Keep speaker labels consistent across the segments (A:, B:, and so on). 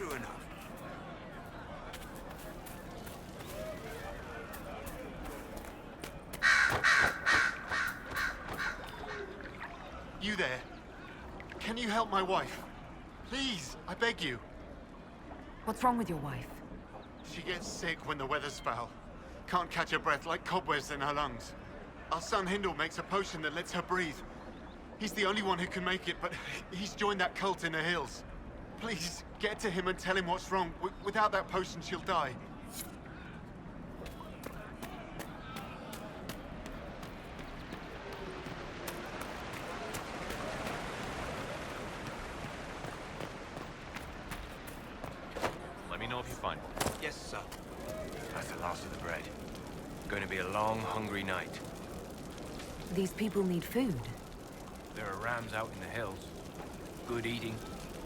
A: true enough.
B: You there? Can you help my wife? Please, I beg you.
C: What's wrong with your wife?
B: She gets sick when the weather's foul. Can't catch her breath like cobwebs in her lungs. Our son Hindle makes a potion that lets her breathe. He's the only one who can make it, but he's joined that cult in the hills. Please, get to him and tell him what's wrong. Without that potion, she'll die.
D: Let me know if you find one.
A: Yes, sir.
D: That's the last of the bread. Going to be a long, hungry night.
C: These people need food.
D: There are rams out in the hills. Good eating,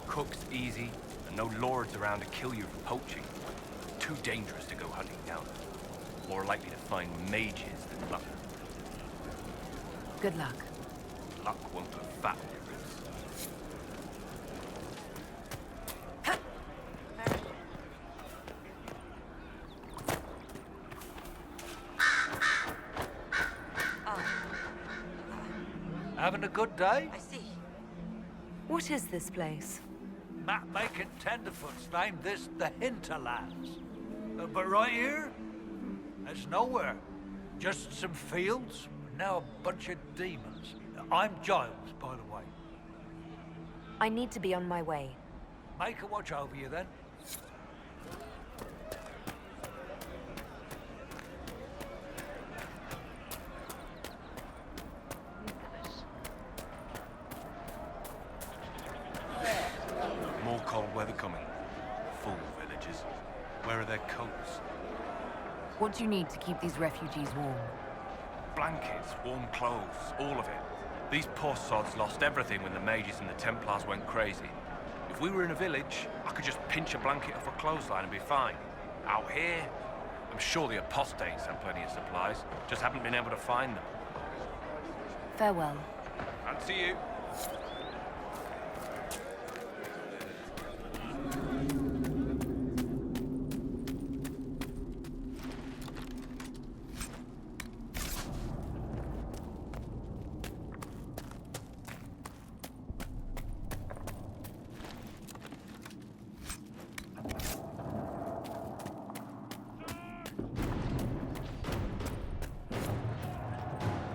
D: cooked easy, and no lords around to kill you for poaching. Too dangerous to go hunting down. More likely to find mages than luck.
C: Good luck.
D: Luck won't put fat on your ribs.
E: Having a good day?
F: I see.
C: What is this place?
E: Map-making tenderfoots named this the Hinterlands. But right here, there's nowhere. Just some fields, and now a bunch of demons. I'm Giles, by the way.
C: I need to be on my way.
E: Make a watch over you then.
D: More cold weather coming. Fool villagers. Where are their coats?
C: What do you need to keep these refugees warm?
D: Blankets, warm clothes, all of it. These poor sods lost everything when the mages and the Templars went crazy. If we were in a village, I could just pinch a blanket off a clothesline and be fine. Out here, I'm sure the apostates have plenty of supplies, just haven't been able to find them.
C: Farewell.
D: Fancy you.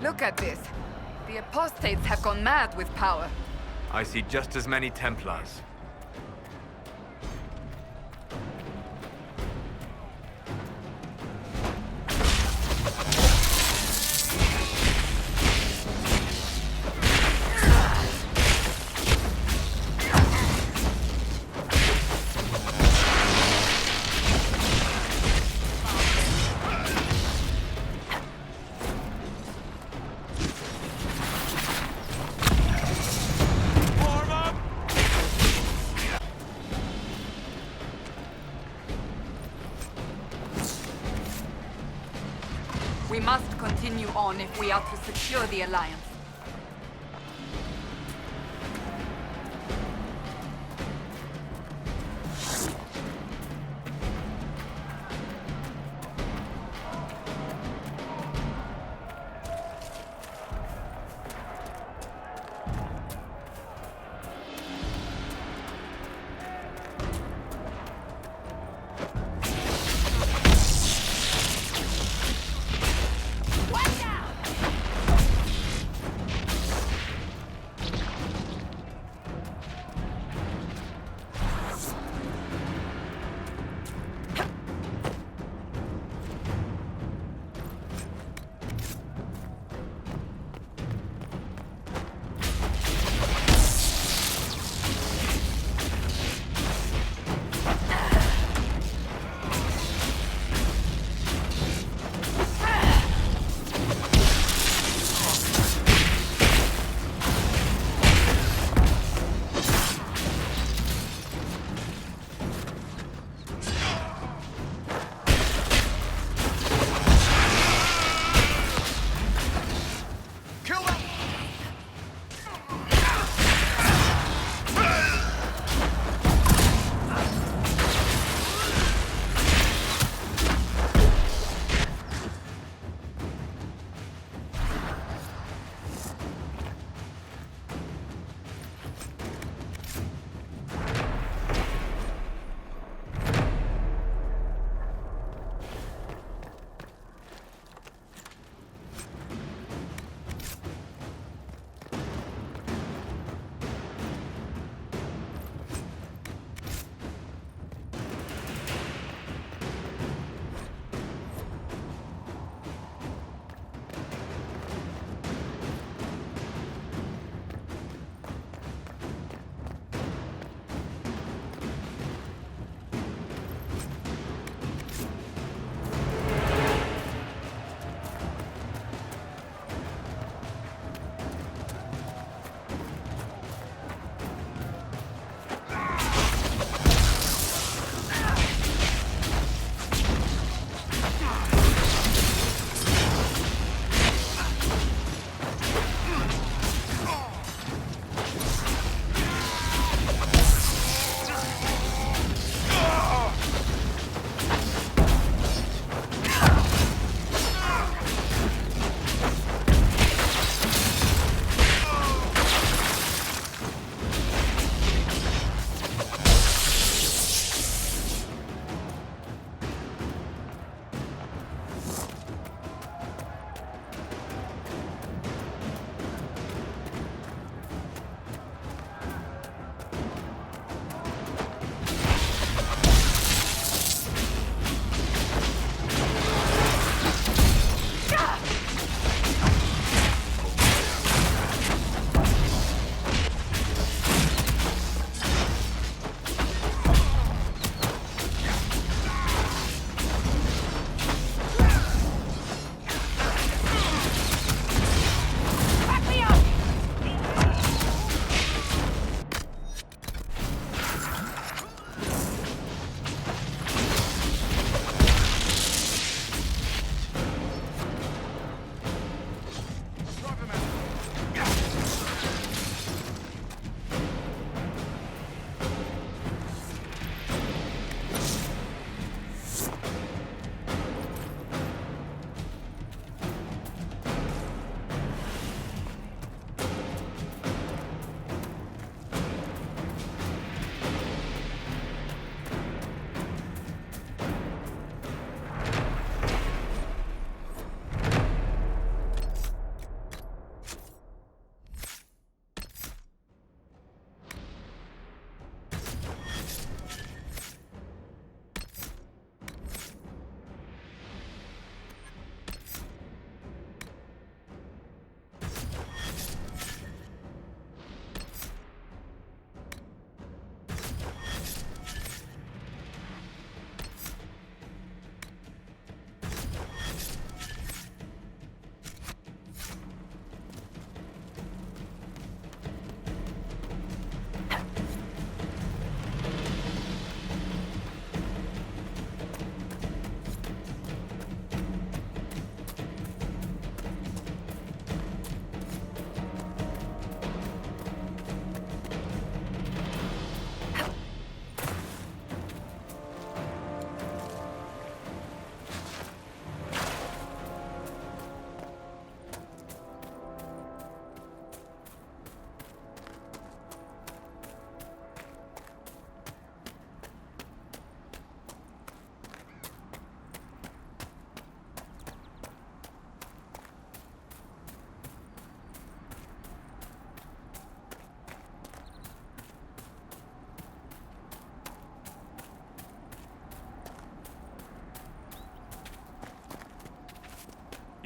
G: Look at this. The apostates have gone mad with power.
H: I see just as many Templars.
G: We must continue on if we are to secure the Alliance.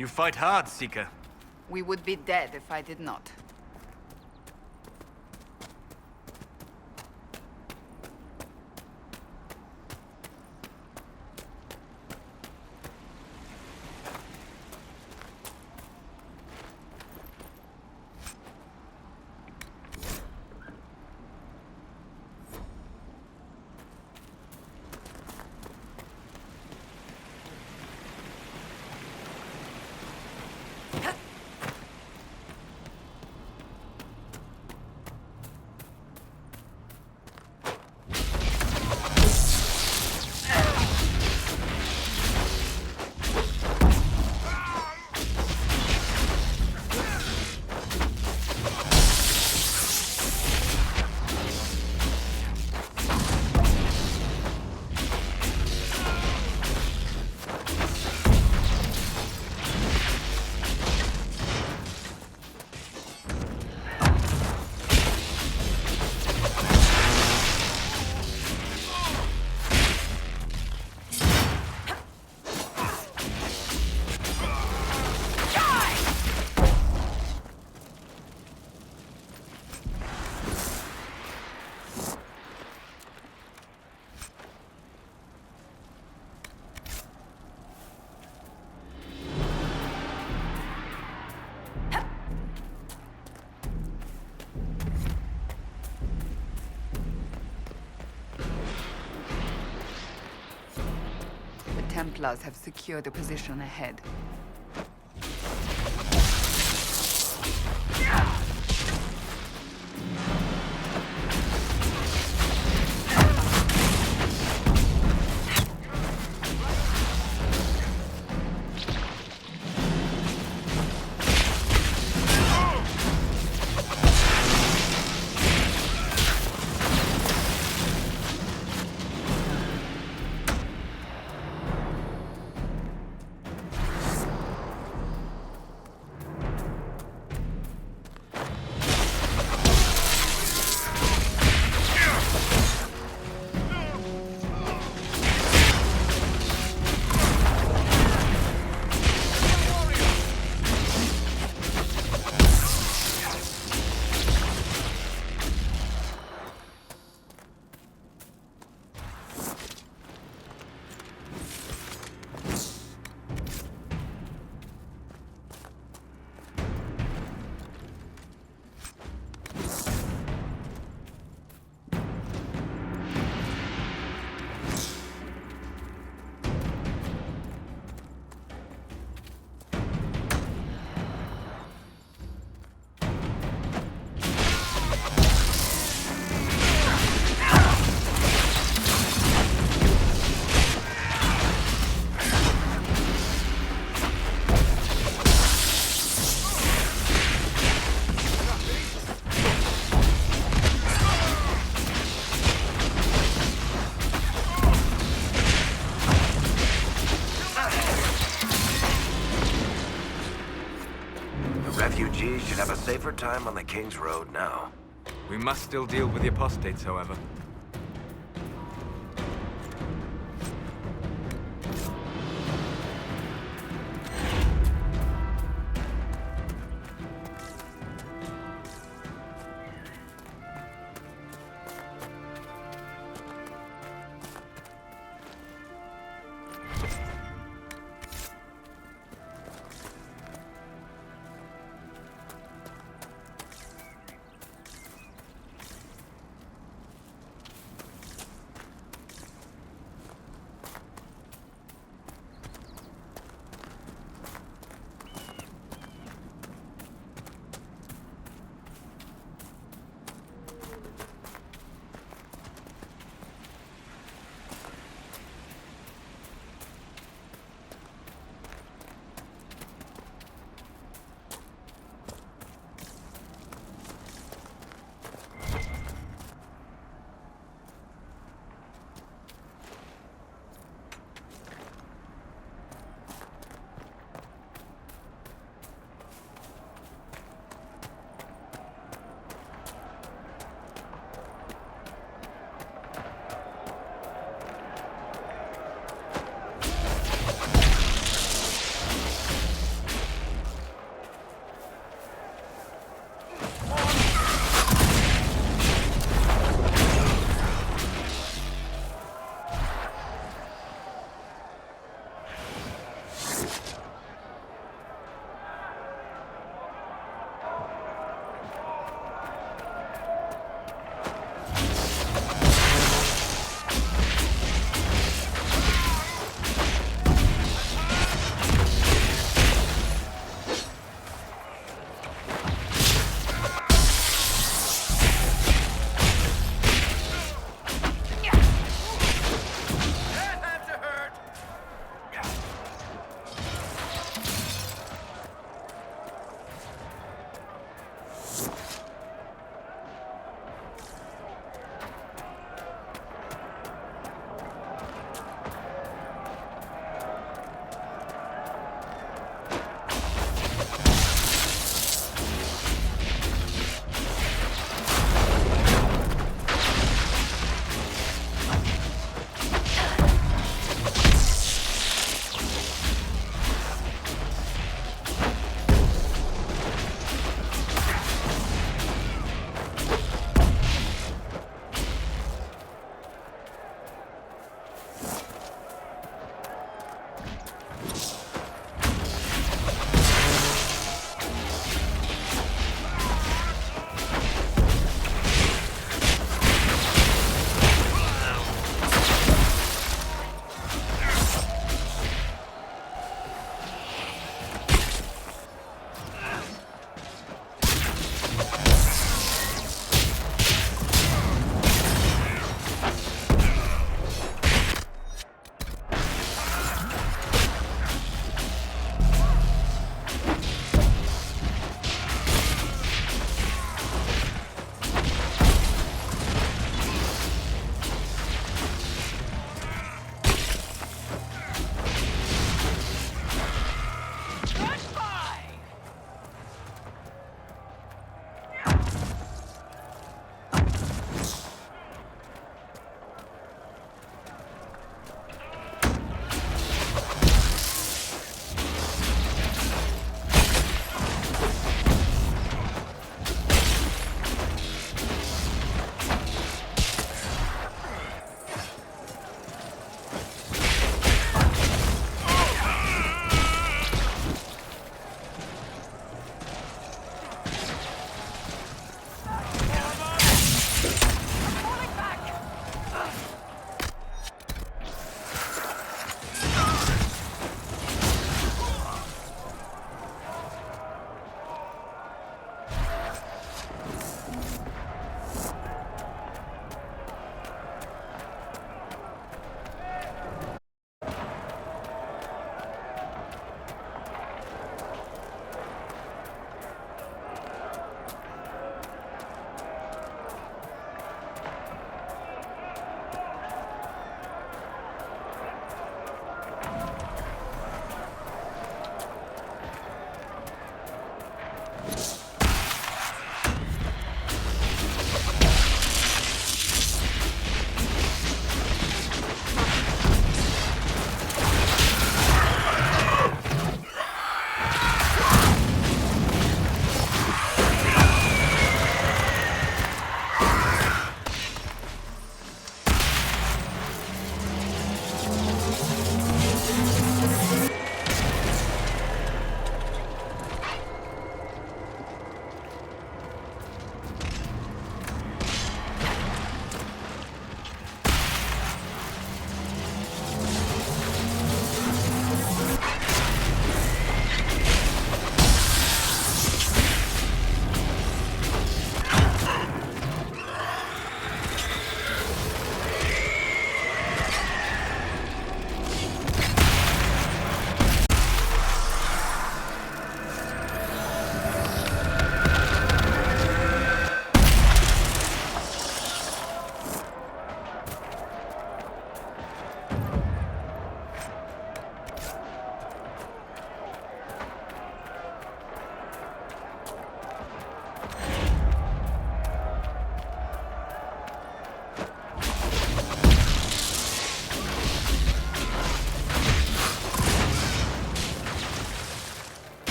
H: You fight hard, Seeker.
G: We would be dead if I did not. Templars have secured a position ahead.
A: Refugees should have a safer time on the King's Road now.
H: We must still deal with the apostates, however.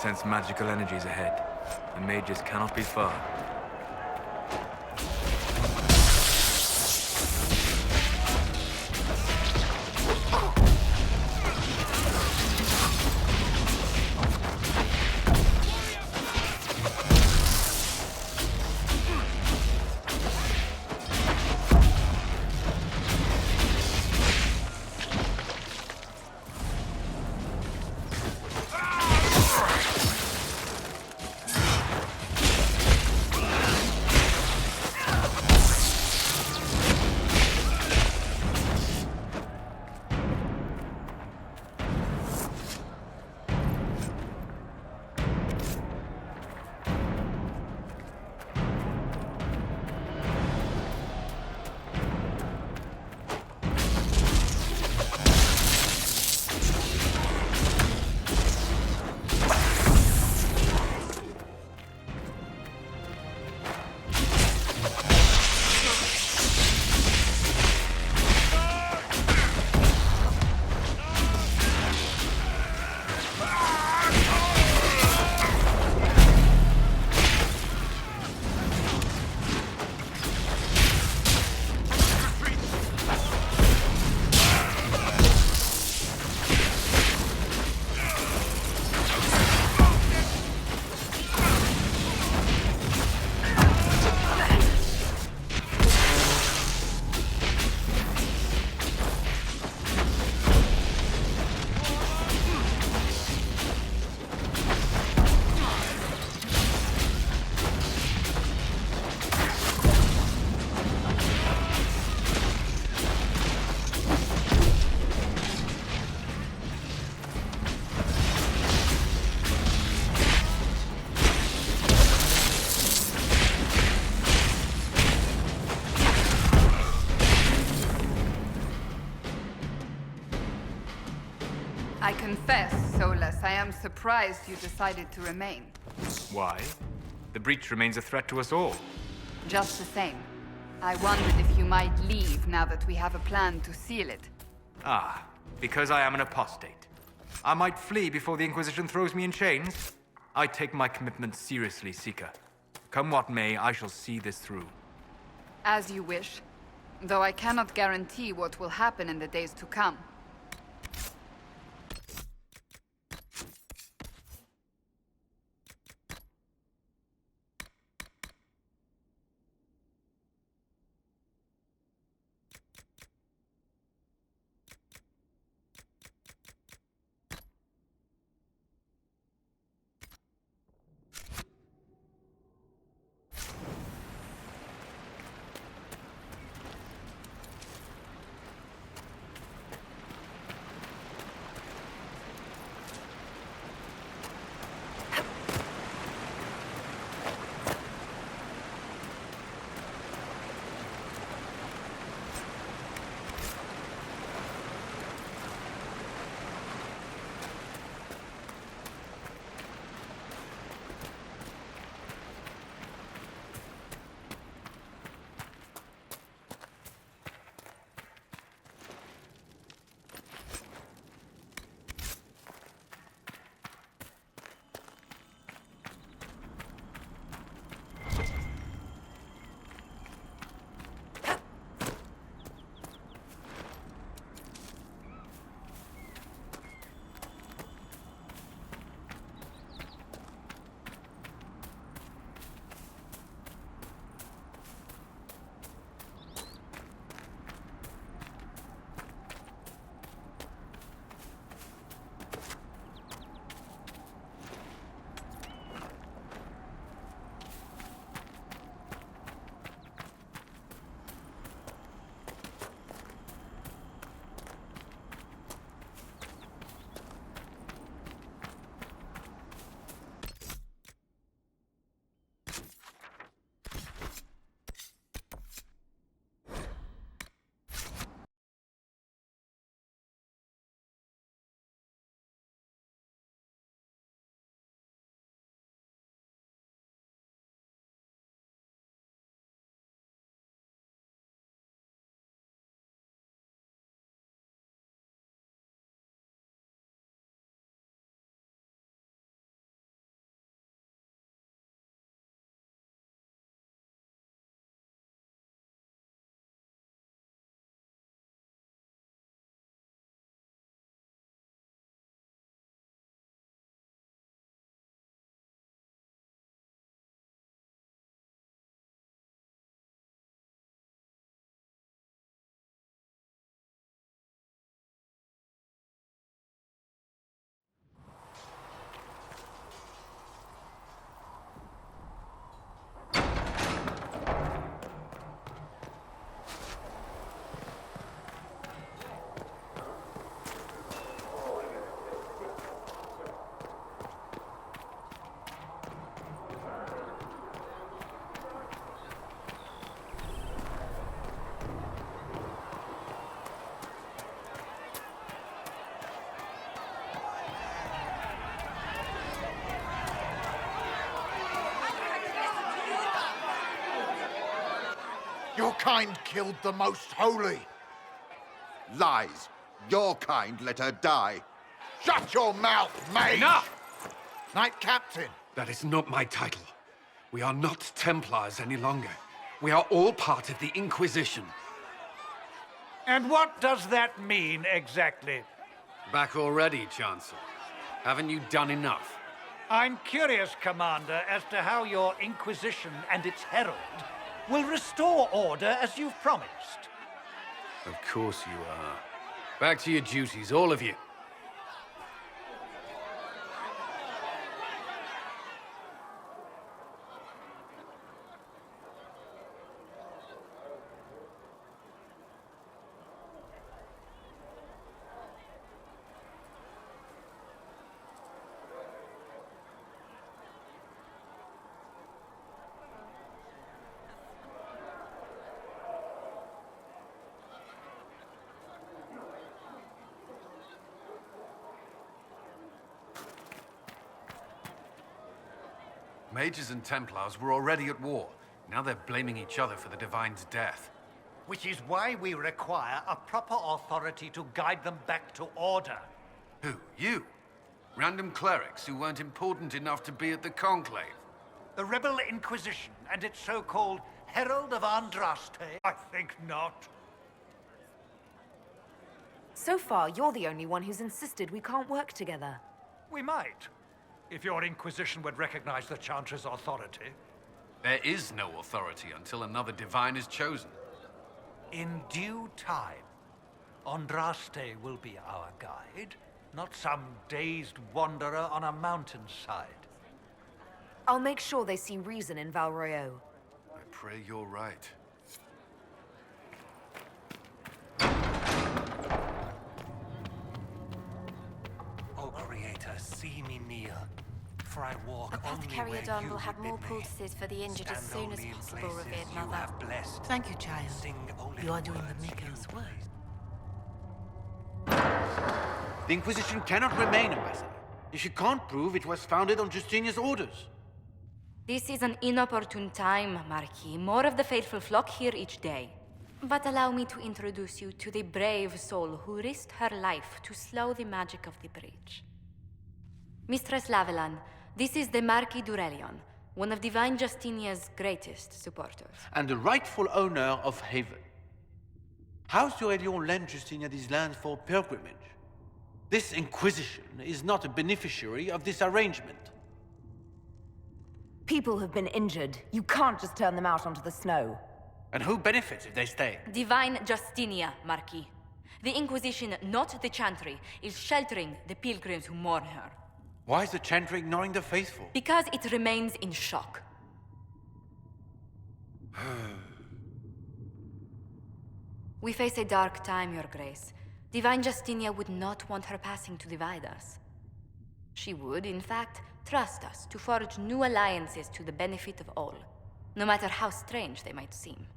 H: sense magical energies ahead. The mages cannot be far.
G: I confess, Solus, I am surprised you decided to remain.
H: Why? The breach remains a threat to us all.
G: Just the same. I wondered if you might leave now that we have a plan to seal it.
H: Ah, because I am an apostate. I might flee before the Inquisition throws me in chains. I take my commitment seriously, Seeker. Come what may, I shall see this through.
G: As you wish. Though I cannot guarantee what will happen in the days to come.
F: Your kind killed the most holy.
I: Lies. Your kind let her die.
F: Shut your mouth, mate!
J: Enough!
F: Knight Captain.
J: That is not my title. We are not Templars any longer. We are all part of the Inquisition.
E: And what does that mean exactly?
J: Back already, Chancellor. Haven't you done enough?
E: I'm curious, Commander, as to how your Inquisition and its herald will restore order as you've promised.
J: Of course you are. Back to your duties, all of you. Mages and Templars were already at war. Now they're blaming each other for the Divine's death.
E: Which is why we require a proper authority to guide them back to order.
J: Who? You? Random clerics who weren't important enough to be at the Conclave?
E: The Rebel Inquisition and its so-called Herald of Andraste? I think not.
C: So far, you're the only one who's insisted we can't work together.
E: We might, if your Inquisition would recognize the Chancellor's authority.
J: There is no authority until another Divine is chosen.
E: In due time, Andraste will be our guide, not some dazed wanderer on a mountainside.
C: I'll make sure they see reason in Val Royeaux.
J: I pray you're right.
K: O Creator, see me kneel, for I walk only
L: Apothecary
K: where
L: Adon
K: you
L: will have
K: would
L: more
K: bid me.
L: poultices for the injured as
K: Stand
L: soon as
K: only in
L: possible,
K: places
L: revered
K: you
L: mother.
K: have blessed.
C: Thank you, child.
K: Sing only
C: You are
K: the
C: doing the
K: words
C: Maker's
K: you
C: work.
M: The Inquisition cannot remain, Ambassador, if you can't prove it was founded on Justinian's orders.
L: This is an inopportune time, Marquis. More of the faithful flock here each day. But allow me to introduce you to the brave soul who risked her life to slow the magic of the breach. Mistress Lavelan, this is the Marquis Durelion, one of Divine Justinia's greatest supporters.
M: And the rightful owner of Haven. House Durelion lent Justinia these lands for pilgrimage. This Inquisition is not a beneficiary of this arrangement.
C: People have been injured. You can't just turn them out onto the snow.
M: And who benefits if they stay?
L: Divine Justinia, Marquis. The Inquisition, not the Chantry, is sheltering the pilgrims who mourn her.
M: Why is the Chantry ignoring the faithful?
L: Because it remains in shock. We face a dark time, Your Grace. Divine Justinia would not want her passing to divide us. She would, in fact, trust us to forge new alliances to the benefit of all, no matter how strange they might seem.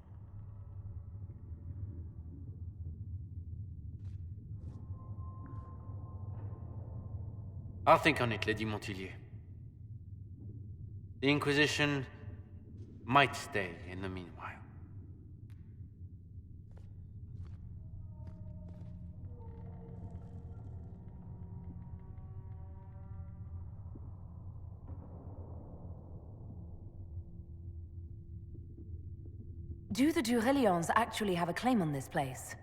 M: I'll think on it, Lady Montilyet. The Inquisition might stay in the meanwhile.
C: Do the Durelions actually have a claim on this place?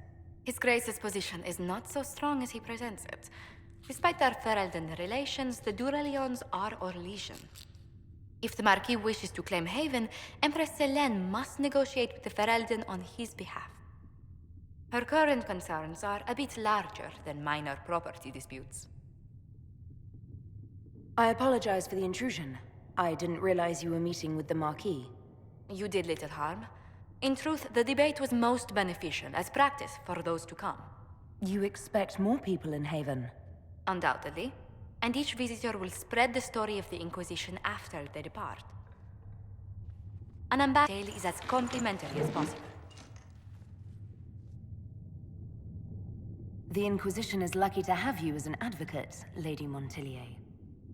L: His Grace's position is not so strong as he presents it. Despite their Ferelden relations, the Durelions are Orlesian. If the Marquis wishes to claim Haven, Empress Selene must negotiate with the Ferelden on his behalf. Her current concerns are a bit larger than minor property disputes.
C: I apologize for the intrusion. I didn't realize you were meeting with the Marquis.
L: You did little harm. In truth, the debate was most beneficial as practice for those to come.
C: You expect more people in Haven?
L: Undoubtedly. And each visitor will spread the story of the Inquisition after they depart. An ambassador is as complimentary as possible.
C: The Inquisition is lucky to have you as an advocate, Lady Montilyet.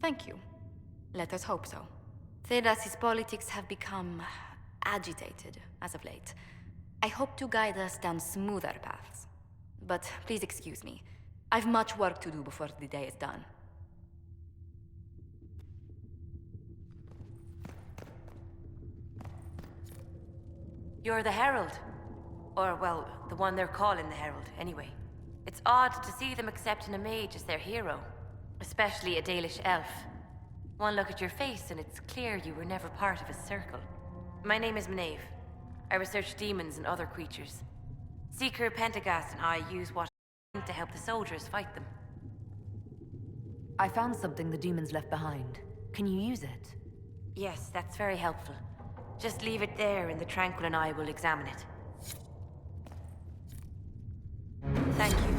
L: Thank you. Let us hope so. Thedas's politics have become agitated as of late. I hope to guide us down smoother paths. But please excuse me. I've much work to do before the day is done.
C: You're the Herald. Or, well, the one they're calling the Herald, anyway. It's odd to see them accepting a mage as their hero. Especially a Dalish elf. One look at your face and it's clear you were never part of a circle. My name is Maeve. I research demons and other creatures. Seeker Pentagast and I use what to help the soldiers fight them. I found something the demons left behind. Can you use it? Yes, that's very helpful. Just leave it there and the Tranquil and I will examine it. Thank you.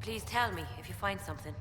C: Please tell me if you find something.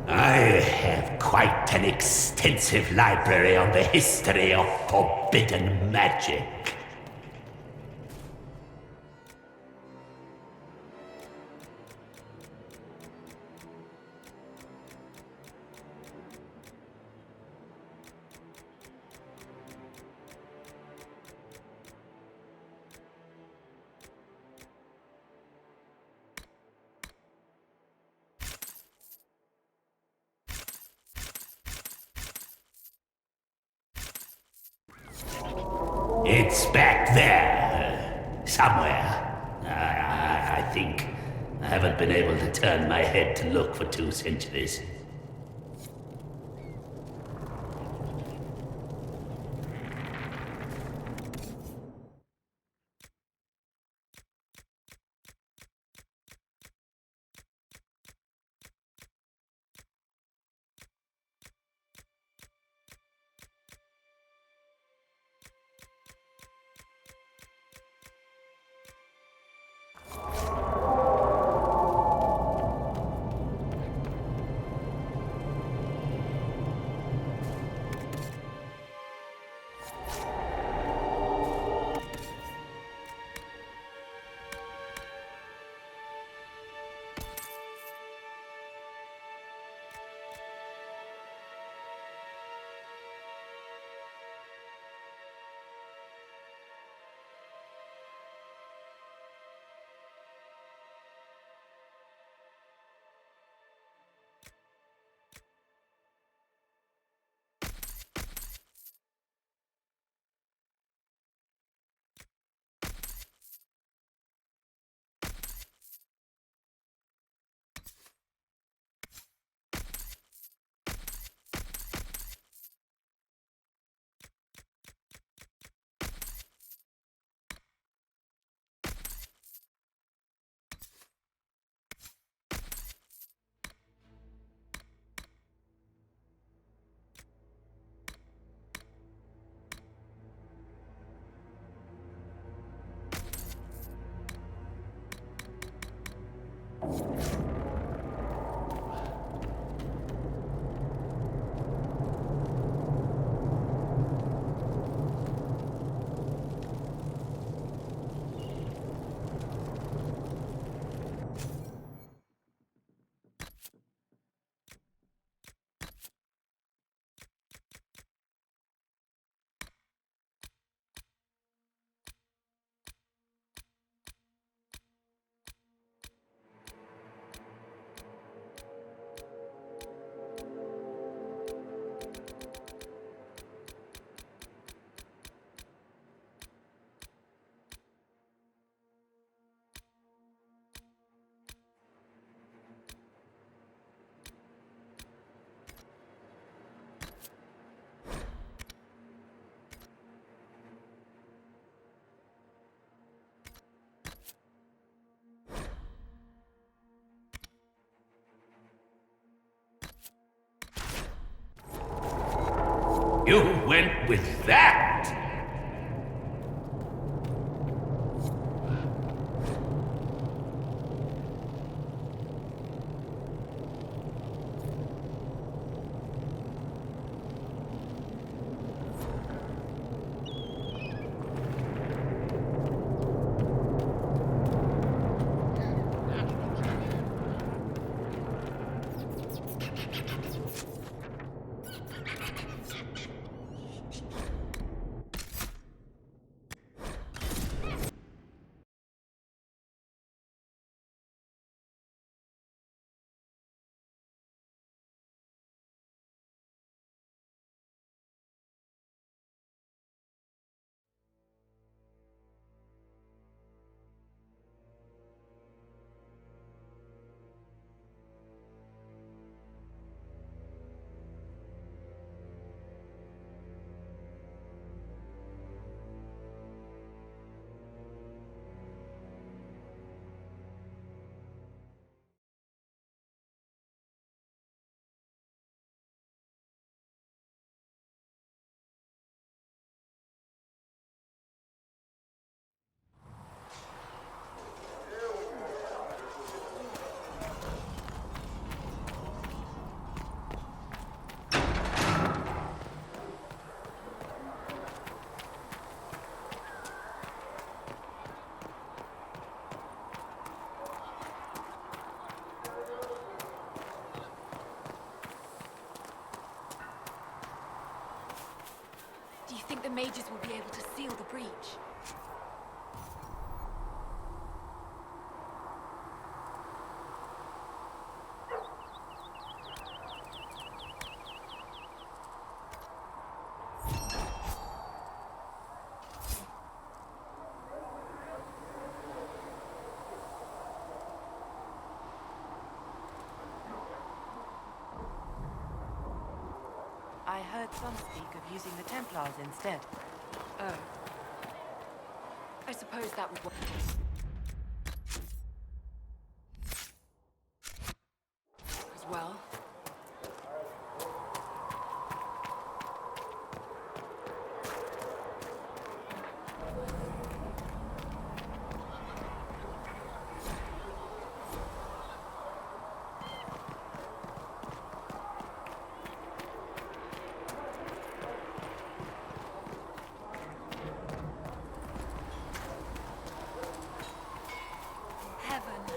N: I have quite an extensive library on the history of forbidden magic. It's back there, somewhere. I think. I haven't been able to turn my head to look for 2 centuries. You went with that?
O: Do you think the mages will be able to seal the breach?
C: I heard some speak of using the Templars instead.
O: Oh. I suppose that would work. As well.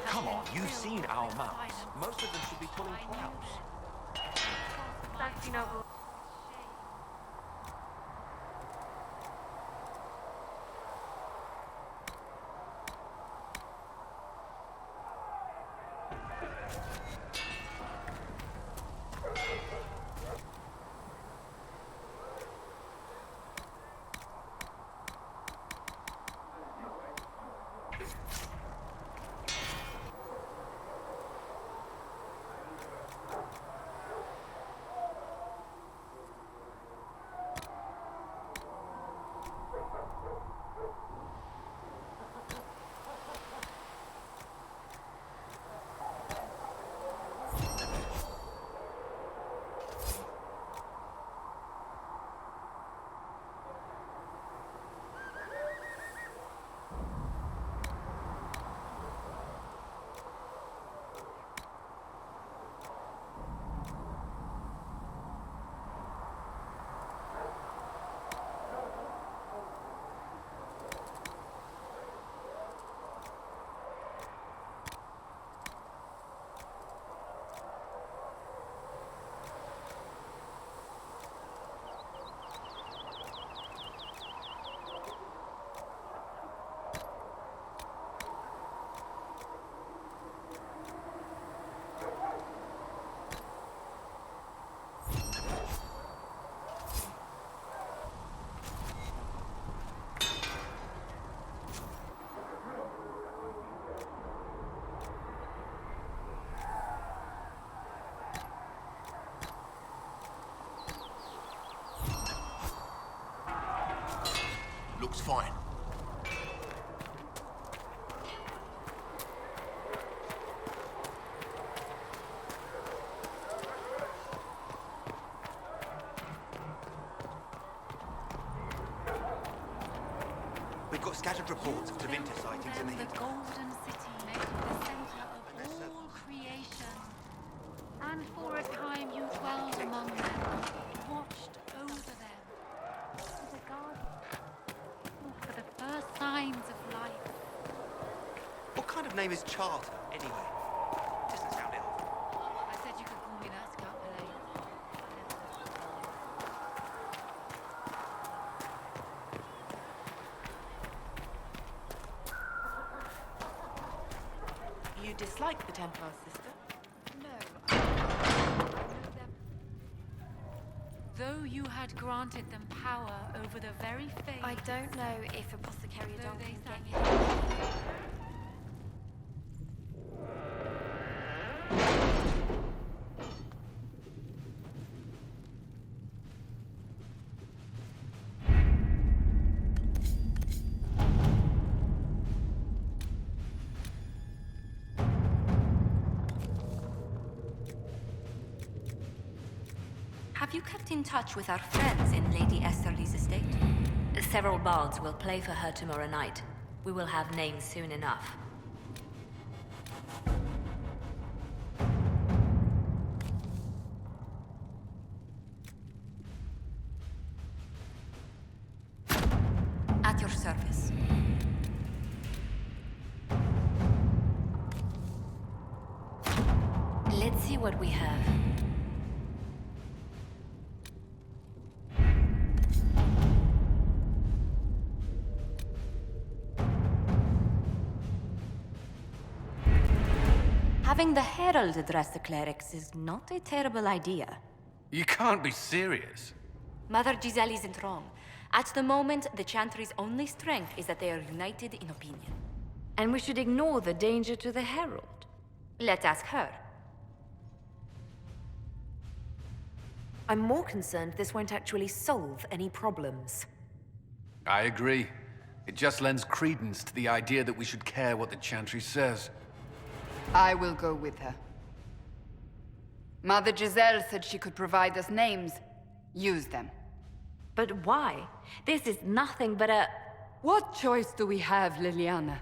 K: Come on, you've seen our maps. Most of them should be pulling plows.
F: Looks fine.
P: We've got scattered reports of Tevinter sightings in the
G: The Golden City, the center of all creation. And for a time you dwelled among them, watched over them. For the gods, for the first signs of life.
P: What kind of name is Charter, anyway? Doesn't sound elf.
G: I said you could call me that, Scout Elaine.
O: You dislike the Templars, sister?
G: No, though you had granted them power over the very faith.
O: I don't know if Apothecary
G: Though
O: Adon
G: they
O: can
G: sang
O: get
G: it.
L: Have you kept in touch with our friends in Lady Esterly's estate?
C: Several bards will play for her tomorrow night. We will have names soon enough.
L: At your service.
C: Let's see what we have.
L: Having the Herald address the clerics is not a terrible idea.
D: You can't be serious.
L: Mother Giselle isn't wrong. At the moment, the Chantry's only strength is that they are united in opinion.
C: And we should ignore the danger to the Herald.
L: Let's ask her.
C: I'm more concerned this won't actually solve any problems.
J: I agree. It just lends credence to the idea that we should care what the Chantry says.
G: I will go with her. Mother Giselle said she could provide us names. Use them.
C: But why? This is nothing but a...
G: What choice do we have, Liliana?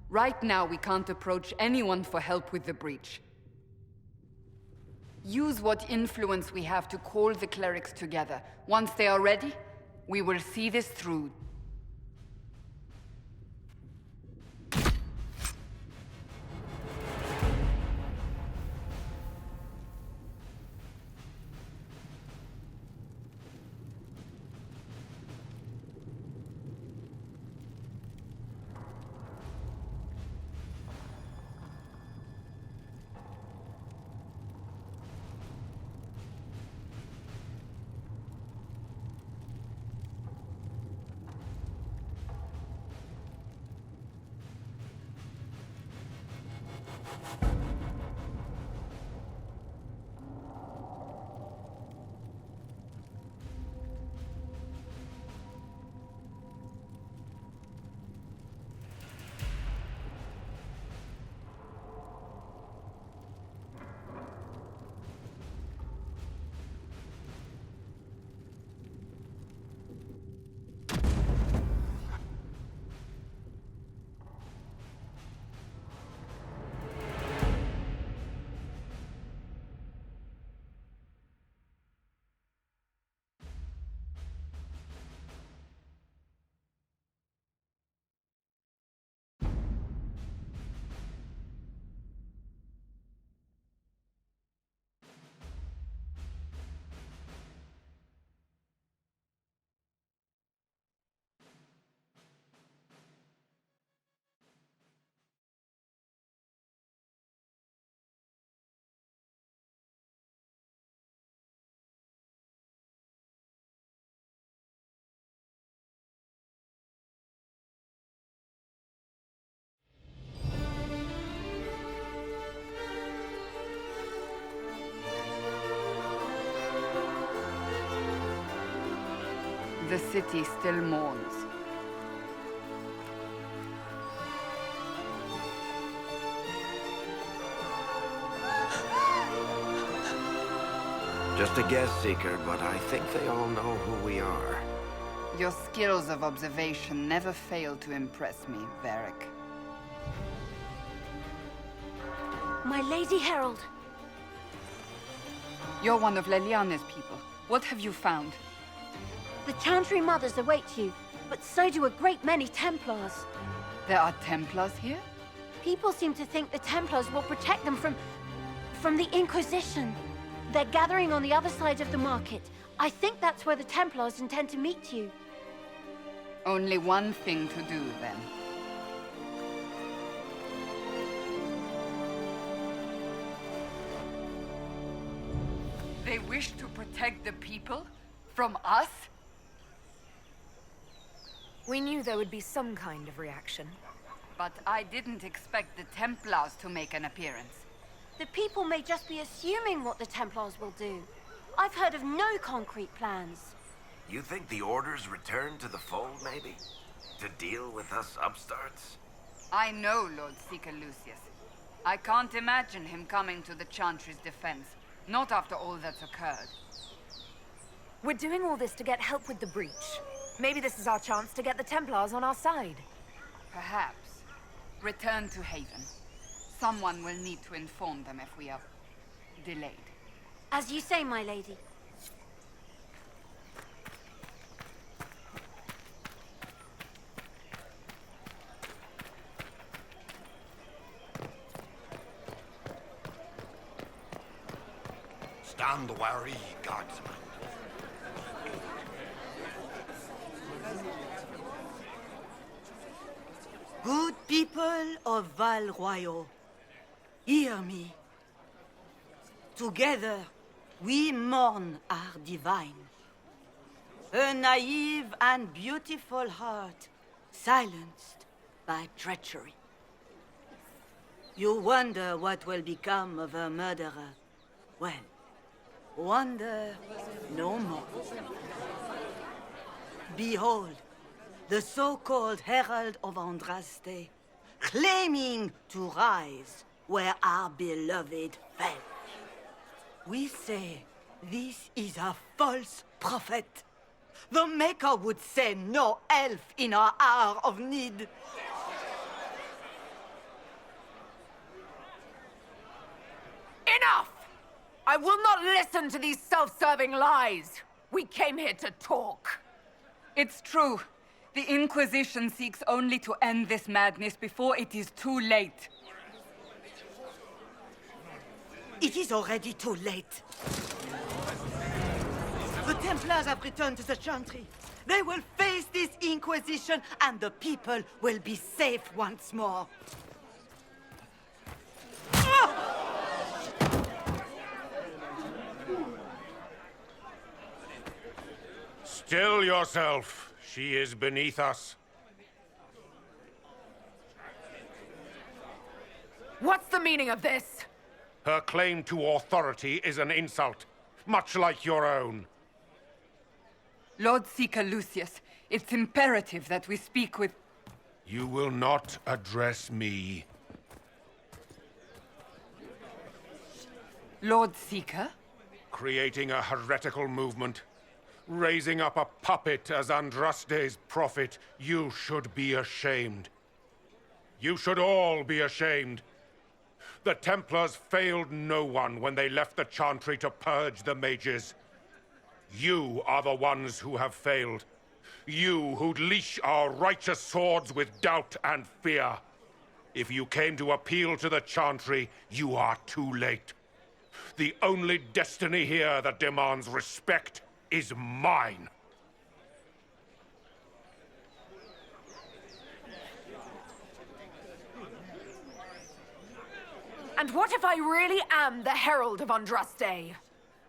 G: Right now, we can't approach anyone for help with the breach. Use what influence we have to call the clerics together. Once they are ready, we will see this through. The city still mourns.
A: Just a guess, Seeker, but I think they all know who we are.
Q: Your skills of observation never fail to impress me, Varric.
O: My Lady Herald.
Q: You're one of Leliane's people. What have you found?
O: The Chantry Mothers await you, but so do a great many Templars.
Q: There are Templars here?
O: People seem to think the Templars will protect them from the Inquisition. They're gathering on the other side of the market. I think that's where the Templars intend to meet you.
Q: Only one thing to do, then. They wish to protect the people? From us?
R: We knew there would be some kind of reaction.
Q: But I didn't expect the Templars to make an appearance.
O: The people may just be assuming what the Templars will do. I've heard of no concrete plans.
A: You think the Order's return to the fold, maybe? To deal with us upstarts?
Q: I know Lord Seeker Lucius. I can't imagine him coming to the Chantry's defense. Not after all that's occurred.
R: We're doing all this to get help with the breach. Maybe this is our chance to get the Templars on our side.
Q: Perhaps. Return to Haven. Someone will need to inform them if we are delayed.
O: As you say, my lady.
I: Stand wary, guardsman.
S: Good people of Val Royal, hear me. Together, we mourn our divine. A naive and beautiful heart, silenced by treachery. You wonder what will become of a murderer. Well, wonder no more. Behold, the so-called Herald of Andraste, claiming to rise where our beloved fell. We say this is a false prophet. The Maker would send no elf in our hour of need.
R: Enough! I will not listen to these self-serving lies. We came here to talk.
Q: It's true. The Inquisition seeks only to end this madness before it is too late.
S: It is already too late. The Templars have returned to the Chantry. They will face this Inquisition, and the people will be safe once more.
T: Still yourself. She is beneath us.
R: What's the meaning of this?
T: Her claim to authority is an insult, much like your own.
Q: Lord Seeker Lucius, it's imperative that we speak with...
T: You will not address me.
Q: Lord Seeker?
T: Creating a heretical movement. Raising up a puppet as Andraste's prophet. You should be ashamed. You should all be ashamed. The Templars failed no one when they left the Chantry to purge the mages. You are the ones who have failed. You who'd leash our righteous swords with doubt and fear. If you came to appeal to the Chantry, you are too late. The only destiny here that demands respect is mine.
R: And what if I really am the Herald of Andraste?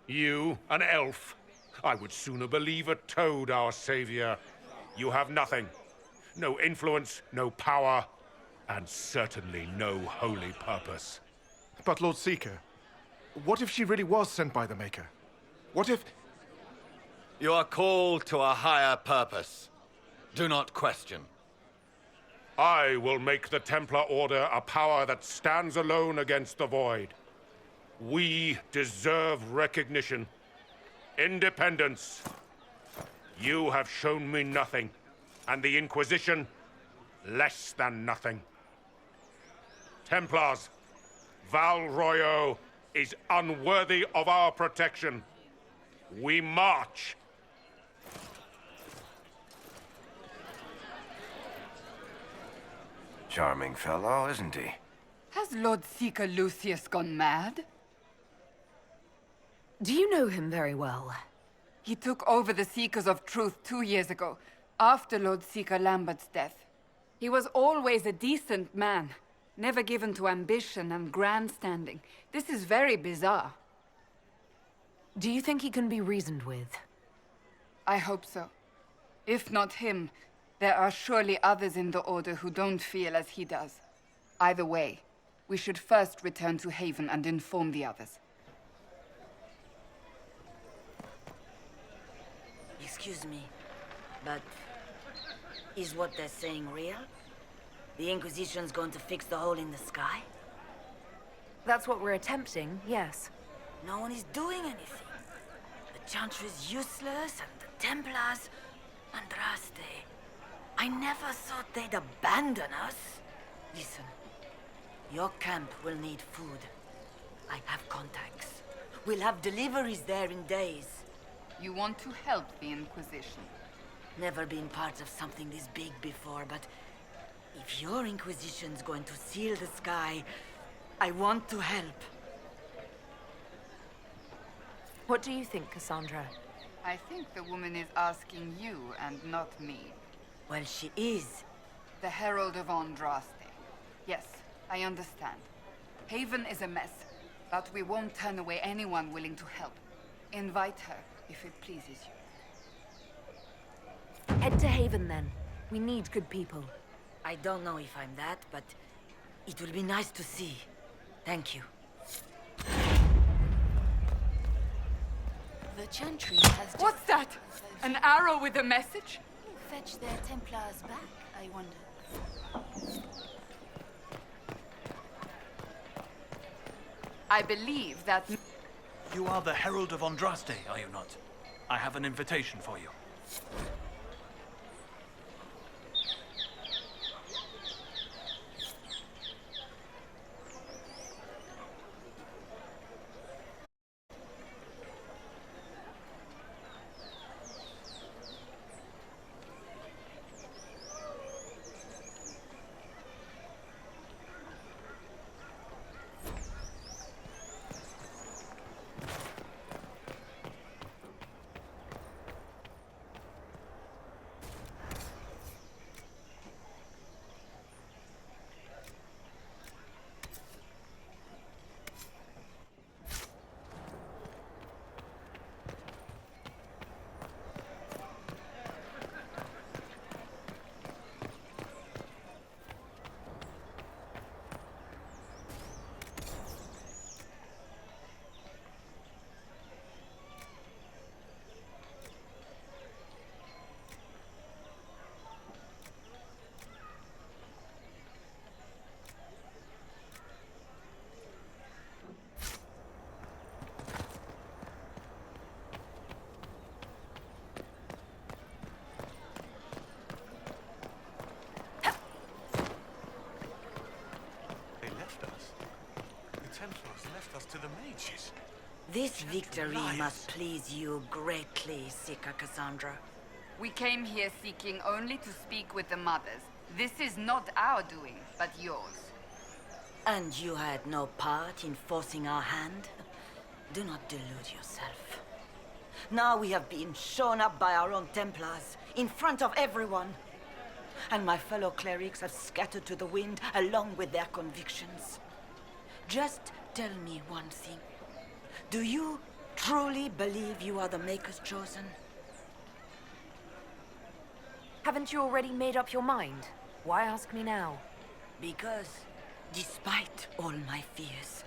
T: You, an elf? I would sooner believe a toad our savior. You have nothing. No influence, no power, and certainly no holy purpose.
F: But Lord Seeker, what if she really was sent by the Maker? What if...
U: You are called to a higher purpose. Do not question.
T: I will make the Templar Order a power that stands alone against the Void. We deserve recognition. Independence. You have shown me nothing, and the Inquisition less than nothing. Templars, Val Royeaux is unworthy of our protection. We march.
A: Charming fellow, isn't he?
Q: Has Lord Seeker Lucius gone mad?
R: Do you know him very well?
Q: He took over the Seekers of Truth 2 years ago, after Lord Seeker Lambert's death. He was always a decent man, never given to ambition and grandstanding. This is very bizarre.
R: Do you think he can be reasoned with?
Q: I hope so. If not him, there are surely others in the Order who don't feel as he does. Either way, we should first return to Haven and inform the others.
S: Excuse me, but is what they're saying real? The Inquisition's going to fix the hole in the sky?
R: That's what we're attempting, yes.
S: No one is doing anything. The Chantry is useless, and the Templars... Andraste. I never thought they'd abandon us. Listen, your camp will need food. I have contacts. We'll have deliveries there in days.
Q: You want to help the Inquisition?
S: Never been part of something this big before, but if your Inquisition's going to seal the sky, I want to help.
R: What do you think, Cassandra?
Q: I think the woman is asking you and not me.
S: Well, she is.
Q: The Herald of Andraste. Yes, I understand. Haven is a mess, but we won't turn away anyone willing to help. Invite her, if it pleases you.
R: Head to Haven, then. We need good people.
S: I don't know if I'm that, but it will be nice to see. Thank you.
G: The Chantry has...
Q: What's that? An arrow with a message?
G: Fetch their Templars back, I wonder.
Q: I believe that...
B: You are the Herald of Andraste, are you not? I have an invitation for you.
K: To the mages.
S: This victory must please you greatly, Seeker Cassandra.
Q: We came here seeking only to speak with the mothers. This is not our doing, but yours.
S: And you had no part in forcing our hand? Do not delude yourself. Now we have been shown up by our own Templars, in front of everyone. And my fellow clerics have scattered to the wind along with their convictions. Just tell me one thing. Do you truly believe you are the Maker's chosen?
R: Haven't you already made up your mind? Why ask me now?
S: Because, despite all my fears,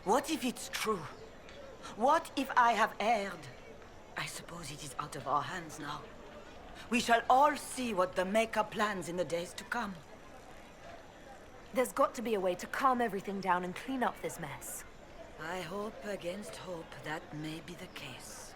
S: what if it's true? What if I have erred? I suppose it is out of our hands now. We shall all see what the Maker plans in the days to come.
R: There's got to be a way to calm everything down and clean up this mess.
S: I hope against hope that may be the case.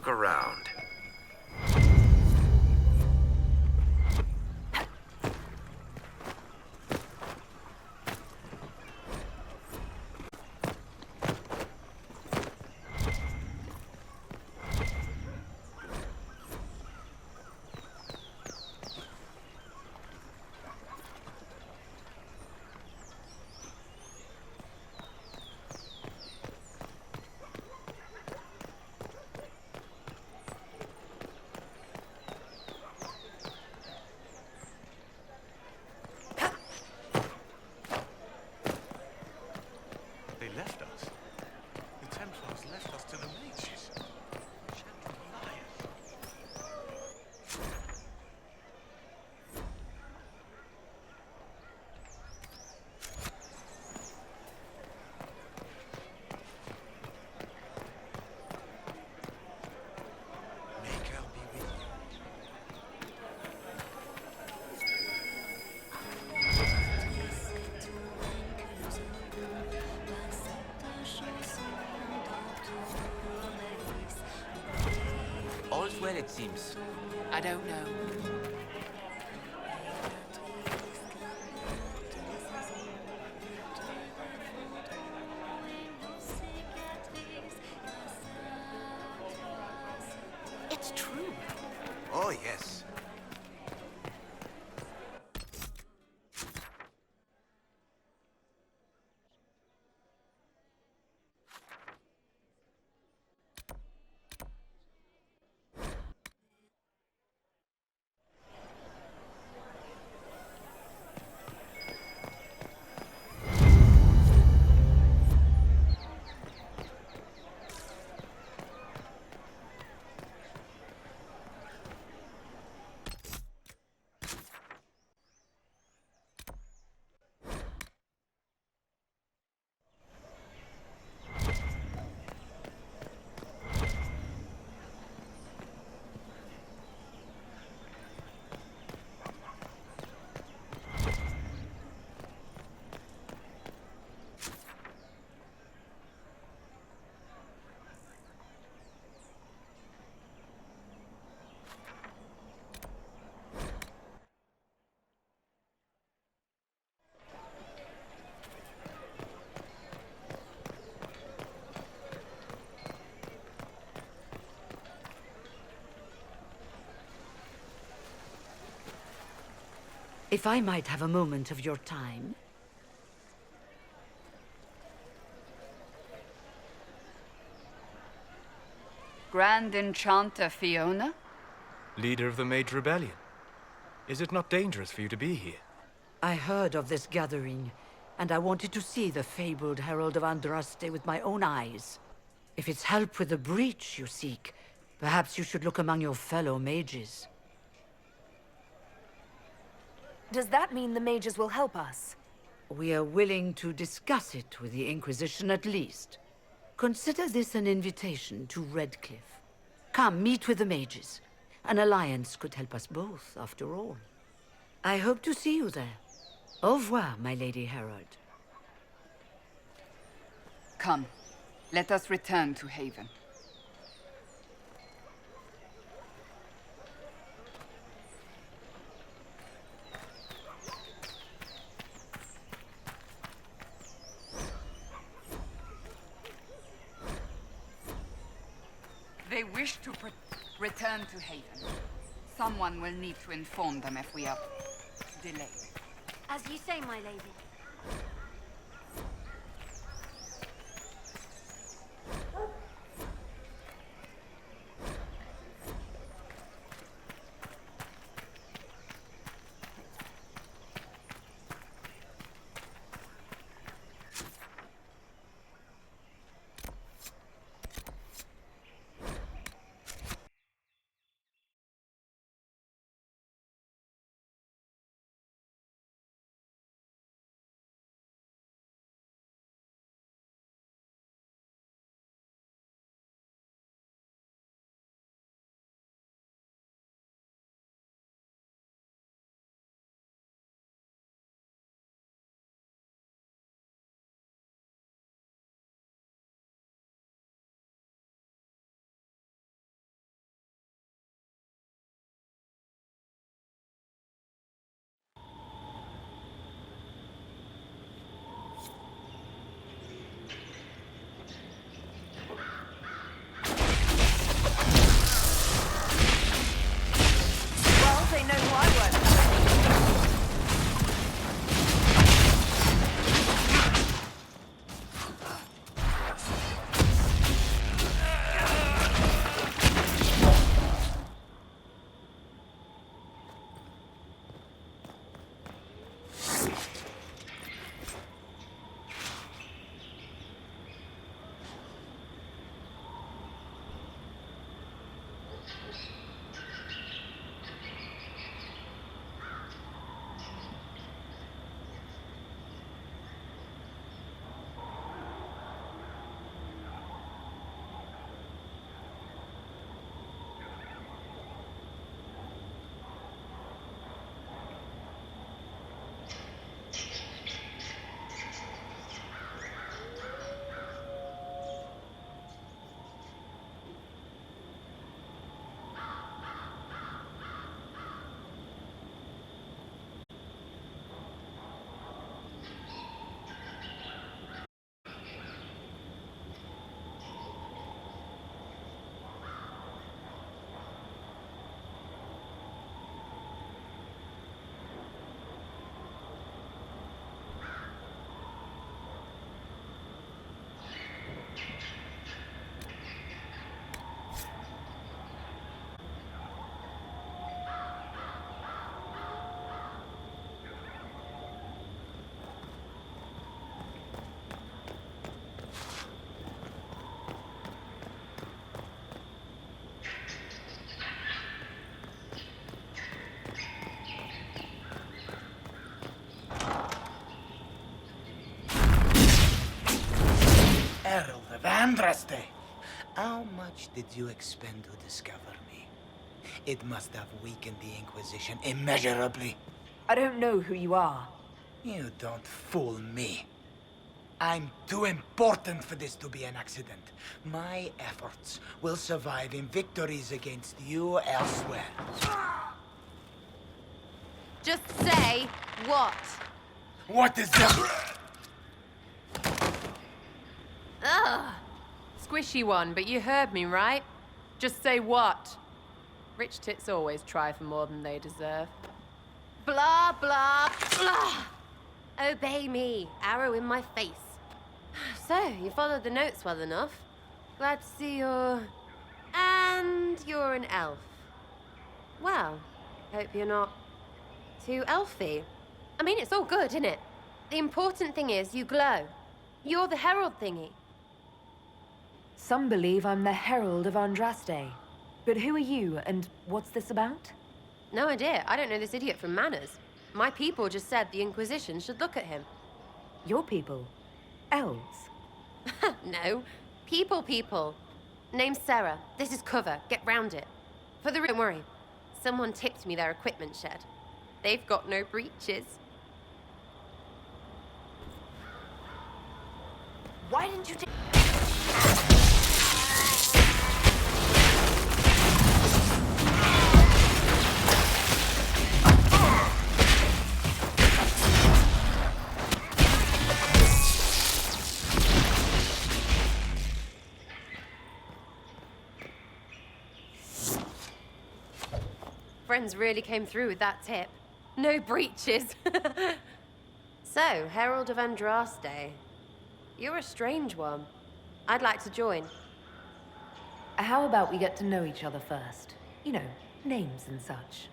A: look around.
B: They left us. The Templars left us to the mages. Gentle liars.
P: All's well, it seems.
R: I don't know.
P: It's true. Oh, yes.
S: If I might have a moment of your time.
Q: Grand Enchanter Fiona?
H: Leader of the Mage Rebellion. Is it not dangerous for you to be here?
S: I heard of this gathering, and I wanted to see the fabled Herald of Andraste with my own eyes. If it's help with the breach you seek, perhaps you should look among your fellow mages.
V: Does that mean the mages will help us?
S: We are willing to discuss it with the Inquisition at least. Consider this an invitation to Redcliffe. Come, meet with the mages. An alliance could help us both, after all. I hope to see you there. Au revoir, my Lady Herald.
Q: Come, let us return to Haven. They wish to return to Haven. Someone will need to inform them if we are delayed.
O: As you say, my lady.
E: Andraste, how much did you expend to discover me? It must have weakened the Inquisition immeasurably.
V: I don't know who you are.
E: You don't fool me. I'm too important for this to be an accident. My efforts will survive in victories against you elsewhere.
C: Just say what?
E: What is that?
C: Ugh.
M: Squishy one, but you heard me, right? Just say what? Rich tits always try for more than they deserve.
C: Blah, blah, blah. Obey me. Arrow in my face. So, you followed the notes well enough. Glad to see you're... And you're an elf. Well, hope you're not too elfy. I mean, it's all good, isn't it? The important thing is you glow. You're the herald thingy.
V: Some believe I'm the Herald of Andraste. But who are you, and what's this about?
C: No idea. I don't know this idiot from Manners. My people just said the Inquisition should look at him.
V: Your people? Elves?
C: No. People. Name's Sarah. This is cover. Get round it. Don't worry. Someone tipped me their equipment shed. They've got no breaches.
V: Why didn't you take...
C: Friends really came through with that tip. No breaches. So, Herald of Andraste. You're a strange one. I'd like to join.
V: How about we get to know each other first? You know, names and such.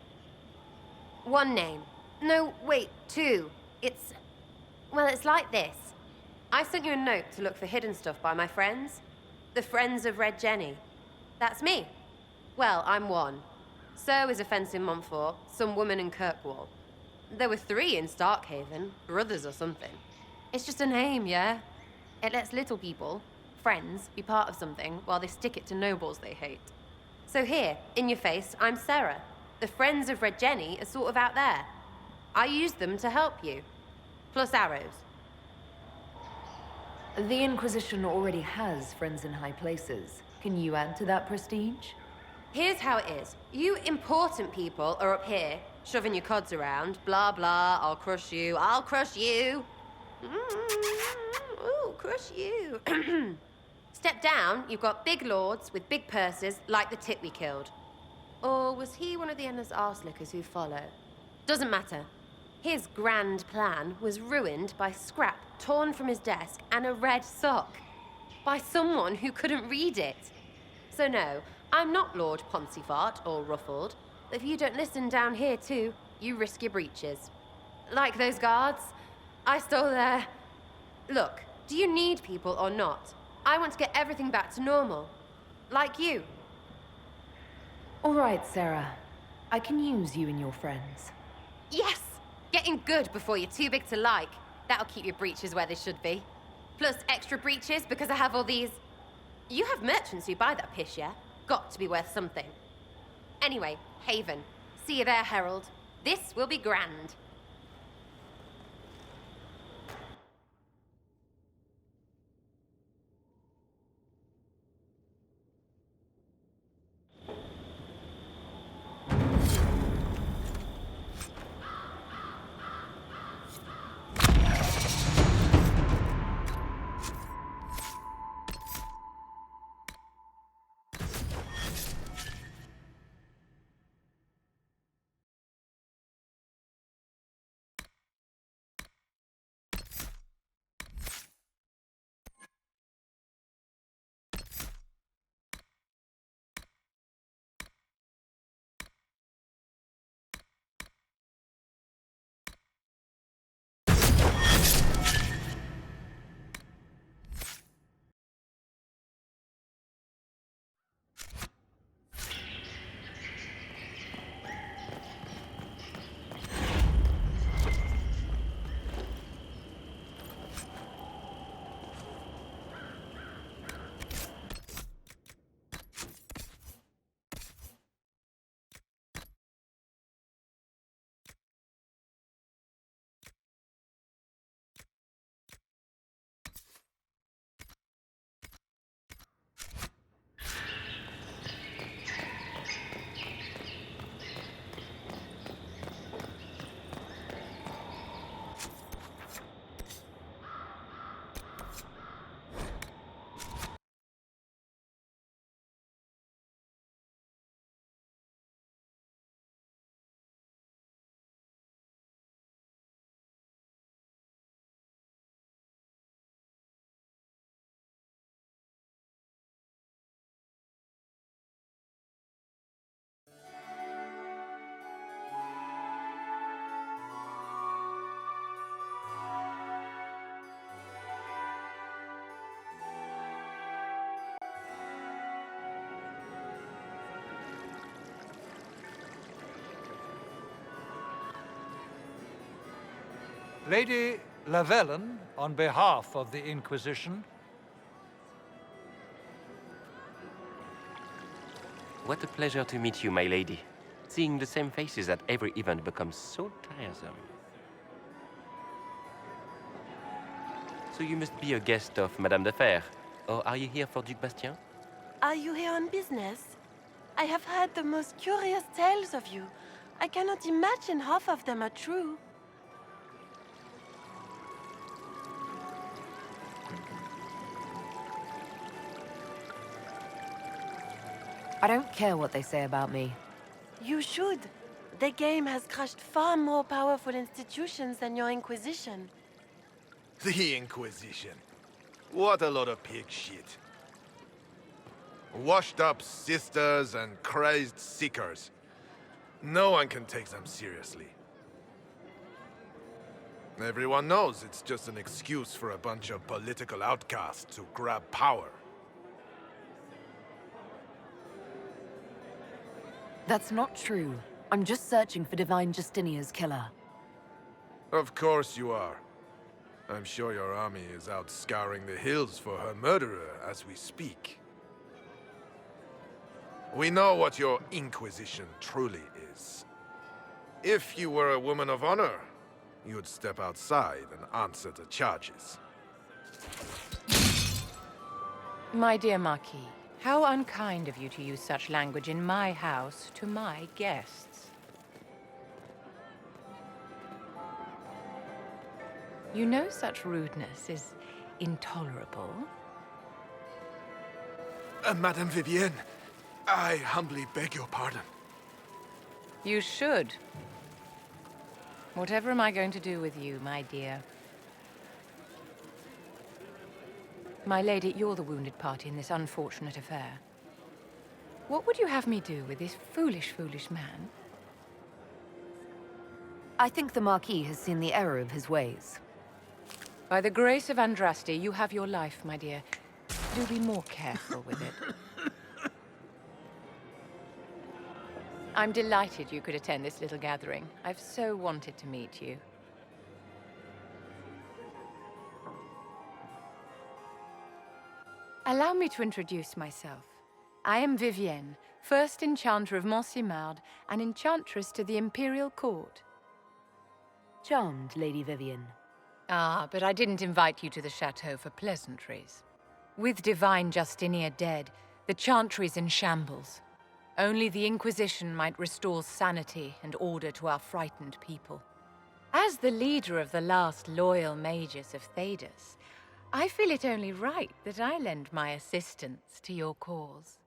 C: One name. No, wait, two. Well, it's like this. I sent you a note to look for hidden stuff by my friends. The Friends of Red Jenny. That's me. Well, I'm one. So is a fence in Montfort, some woman in Kirkwall. There were 3 in Starkhaven, brothers or something. It's just a name, yeah? It lets little people, friends, be part of something while they stick it to nobles they hate. So here, in your face, I'm Sarah. The Friends of Red Jenny are sort of out there. I use them to help you. Plus arrows.
V: The Inquisition already has friends in high places. Can you add to that prestige?
C: Here's how it is. You important people are up here, shoving your cods around. Blah, blah, I'll crush you. Ooh, crush you. Step down, you've got big lords with big purses, like the tit we killed. Or was he one of the endless arse-lickers who follow? Doesn't matter. His grand plan was ruined by scrap torn from his desk and a red sock. By someone who couldn't read it. So no, I'm not Lord Poncyfart or Ruffled. If you don't listen down here too, you risk your breeches. Like those guards, I stole their... Look, do you need people or not? I want to get everything back to normal. Like you.
V: All right, Sarah. I can use you and your friends.
C: Yes! Getting good before you're too big to like. That'll keep your breeches where they should be. Plus extra breeches because I have all these... You have merchants who buy that piss, yeah? Got to be worth something. Anyway, Haven. See you there, Herald. This will be grand.
D: Lady Lavellen, on behalf of the Inquisition.
N: What a pleasure to meet you, my lady. Seeing the same faces at every event becomes so tiresome. So you must be a guest of Madame de Fer, or are you here for Duc Bastien?
W: Are you here on business? I have heard the most curious tales of you. I cannot imagine half of them are true.
V: I don't care what they say about me.
W: You should. The game has crushed far more powerful institutions than your Inquisition.
F: The Inquisition. What a lot of pig shit. Washed-up sisters and crazed seekers. No one can take them seriously. Everyone knows it's just an excuse for a bunch of political outcasts to grab power.
V: That's not true. I'm just searching for Divine Justinia's killer.
F: Of course you are. I'm sure your army is out scouring the hills for her murderer as we speak. We know what your Inquisition truly is. If you were a woman of honor, you'd step outside and answer the charges.
M: My dear Marquis, how unkind of you to use such language in my house to my guests. You know such rudeness is intolerable.
F: Madame Vivienne, I humbly beg your pardon.
M: You should. Whatever am I going to do with you, my dear? My lady, you're the wounded party in this unfortunate affair. What would you have me do with this foolish, foolish man?
V: I think the Marquis has seen the error of his ways.
M: By the grace of Andraste, you have your life, my dear. Do be more careful with it. I'm delighted you could attend this little gathering. I've so wanted to meet you. Allow me to introduce myself. I am Vivienne, first Enchanter of Montsimard and Enchantress to the Imperial Court.
V: Charmed, Lady Vivienne.
M: Ah, but I didn't invite you to the chateau for pleasantries. With Divine Justinia dead, the Chantry's in shambles. Only the Inquisition might restore sanity and order to our frightened people. As the leader of the last loyal mages of Thedas, I feel it only right that I lend my assistance to your cause.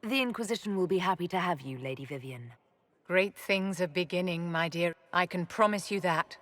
V: The Inquisition will be happy to have you, Lady Vivienne.
M: Great things are beginning, my dear. I can promise you that.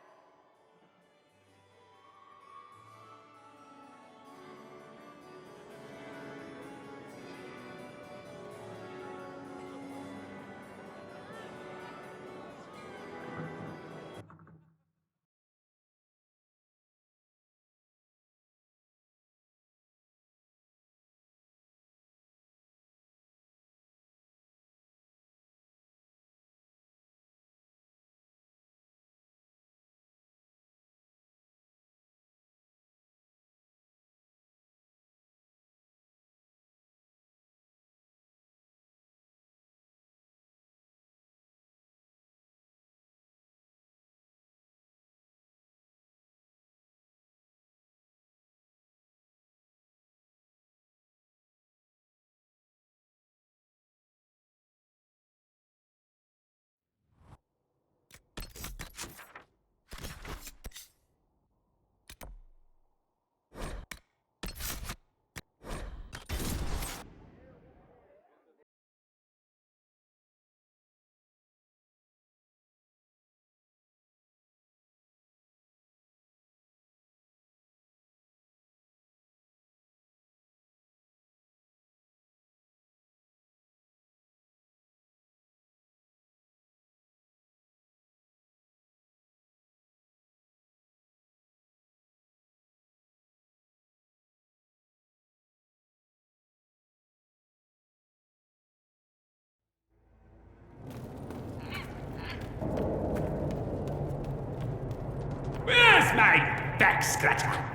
K: back scratcher.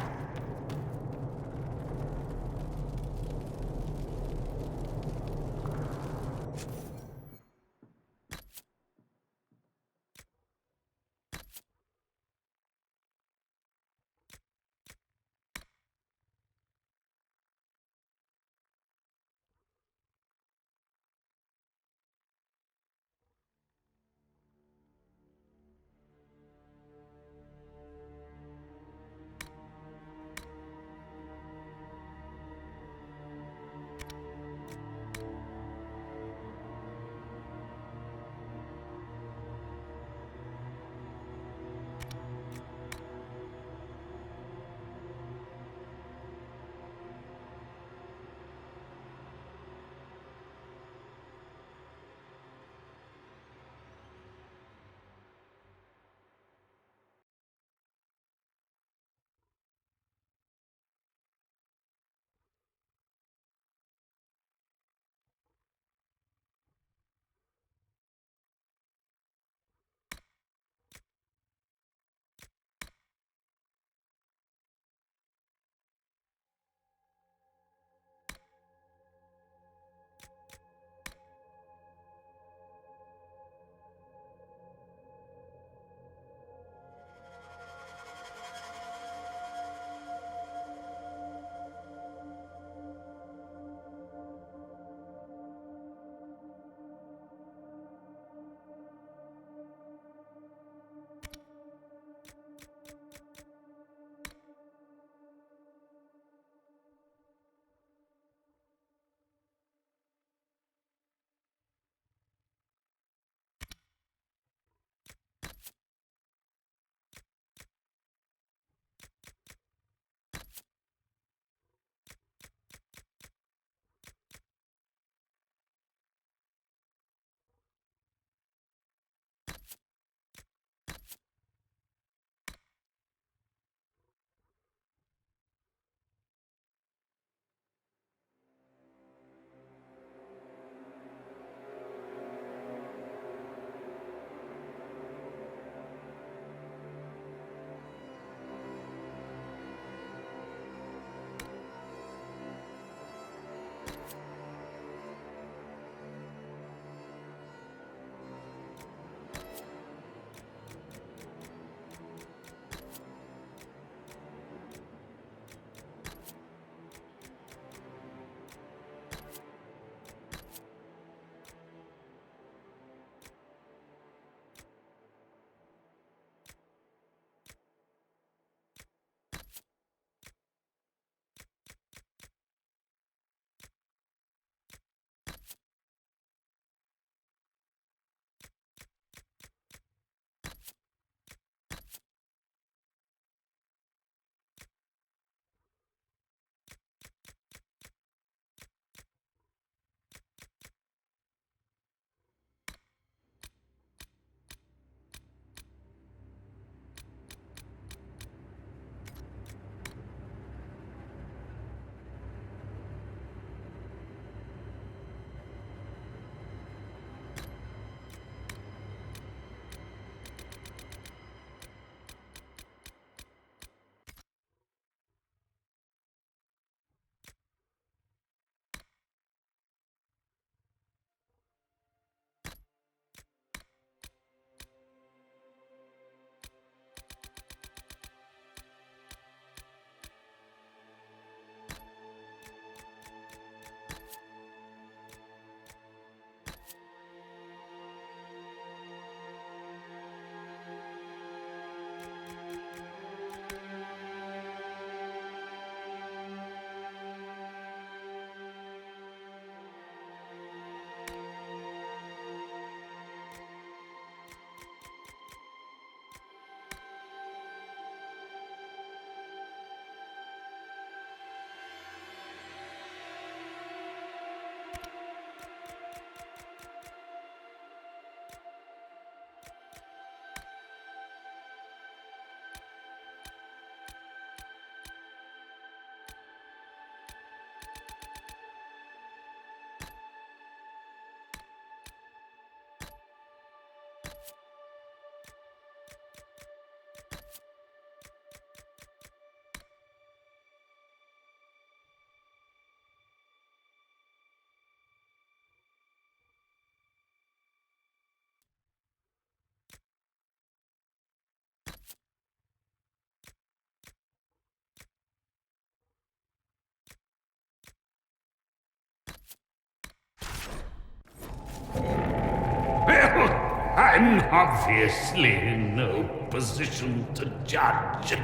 I: I'm obviously in no position to judge.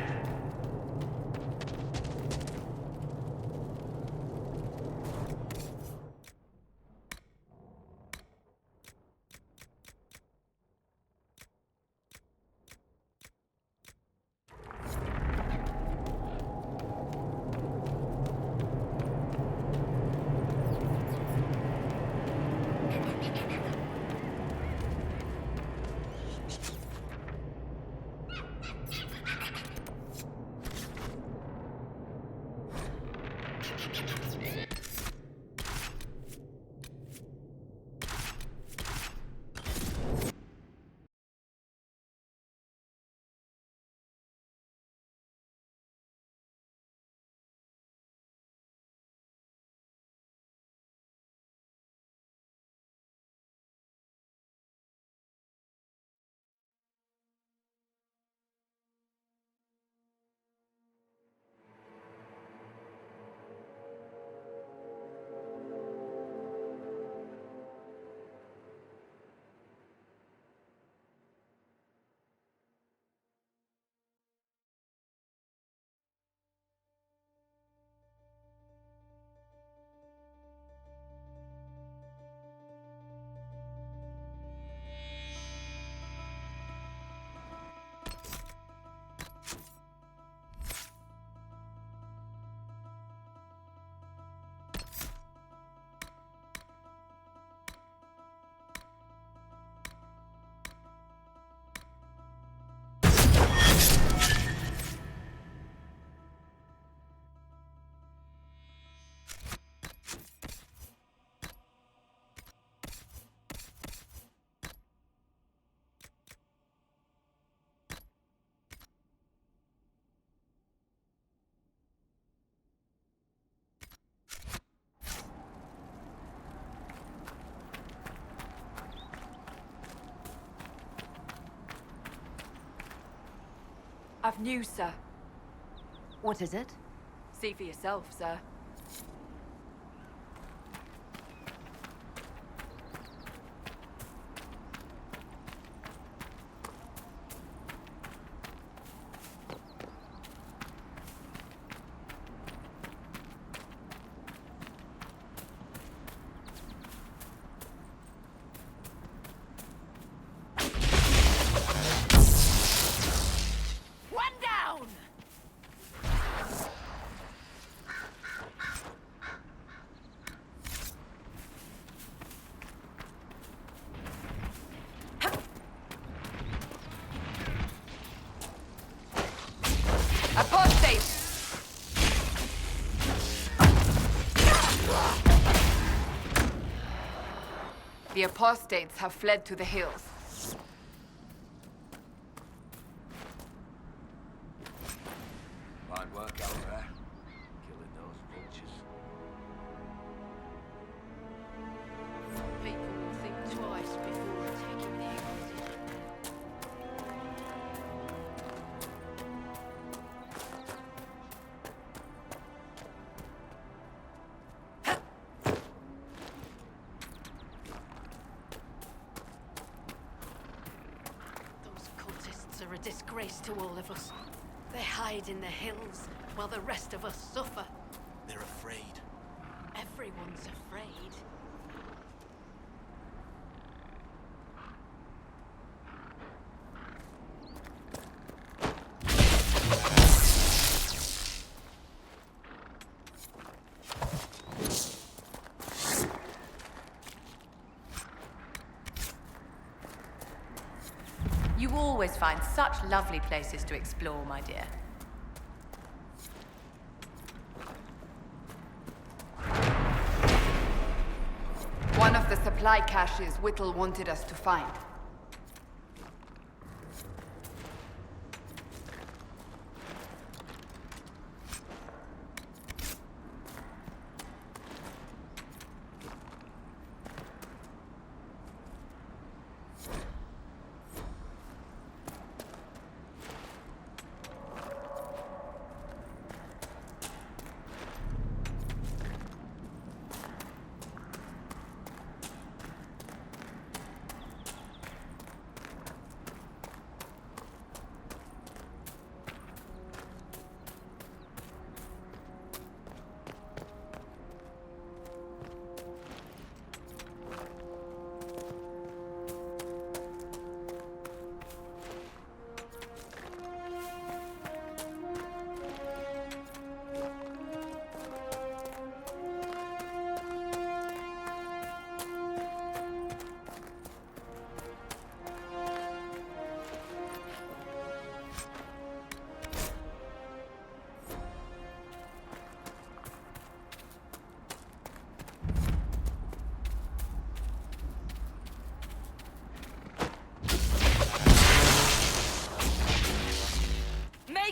Q: I've news, sir.
V: What is it?
Q: See for yourself, sir. The apostates have fled to the hills.
A: Fine work out there. Killing those vultures.
O: People will think twice before taking the Inquisition. Those cultists are a disgrace to all of us. They hide in the hills while the rest of us suffer.
B: They're afraid.
O: Everyone's afraid.
C: You always find such lovely places to explore, my dear.
Q: One of the supply caches Whittle wanted us to find.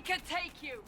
Q: Seeker take you!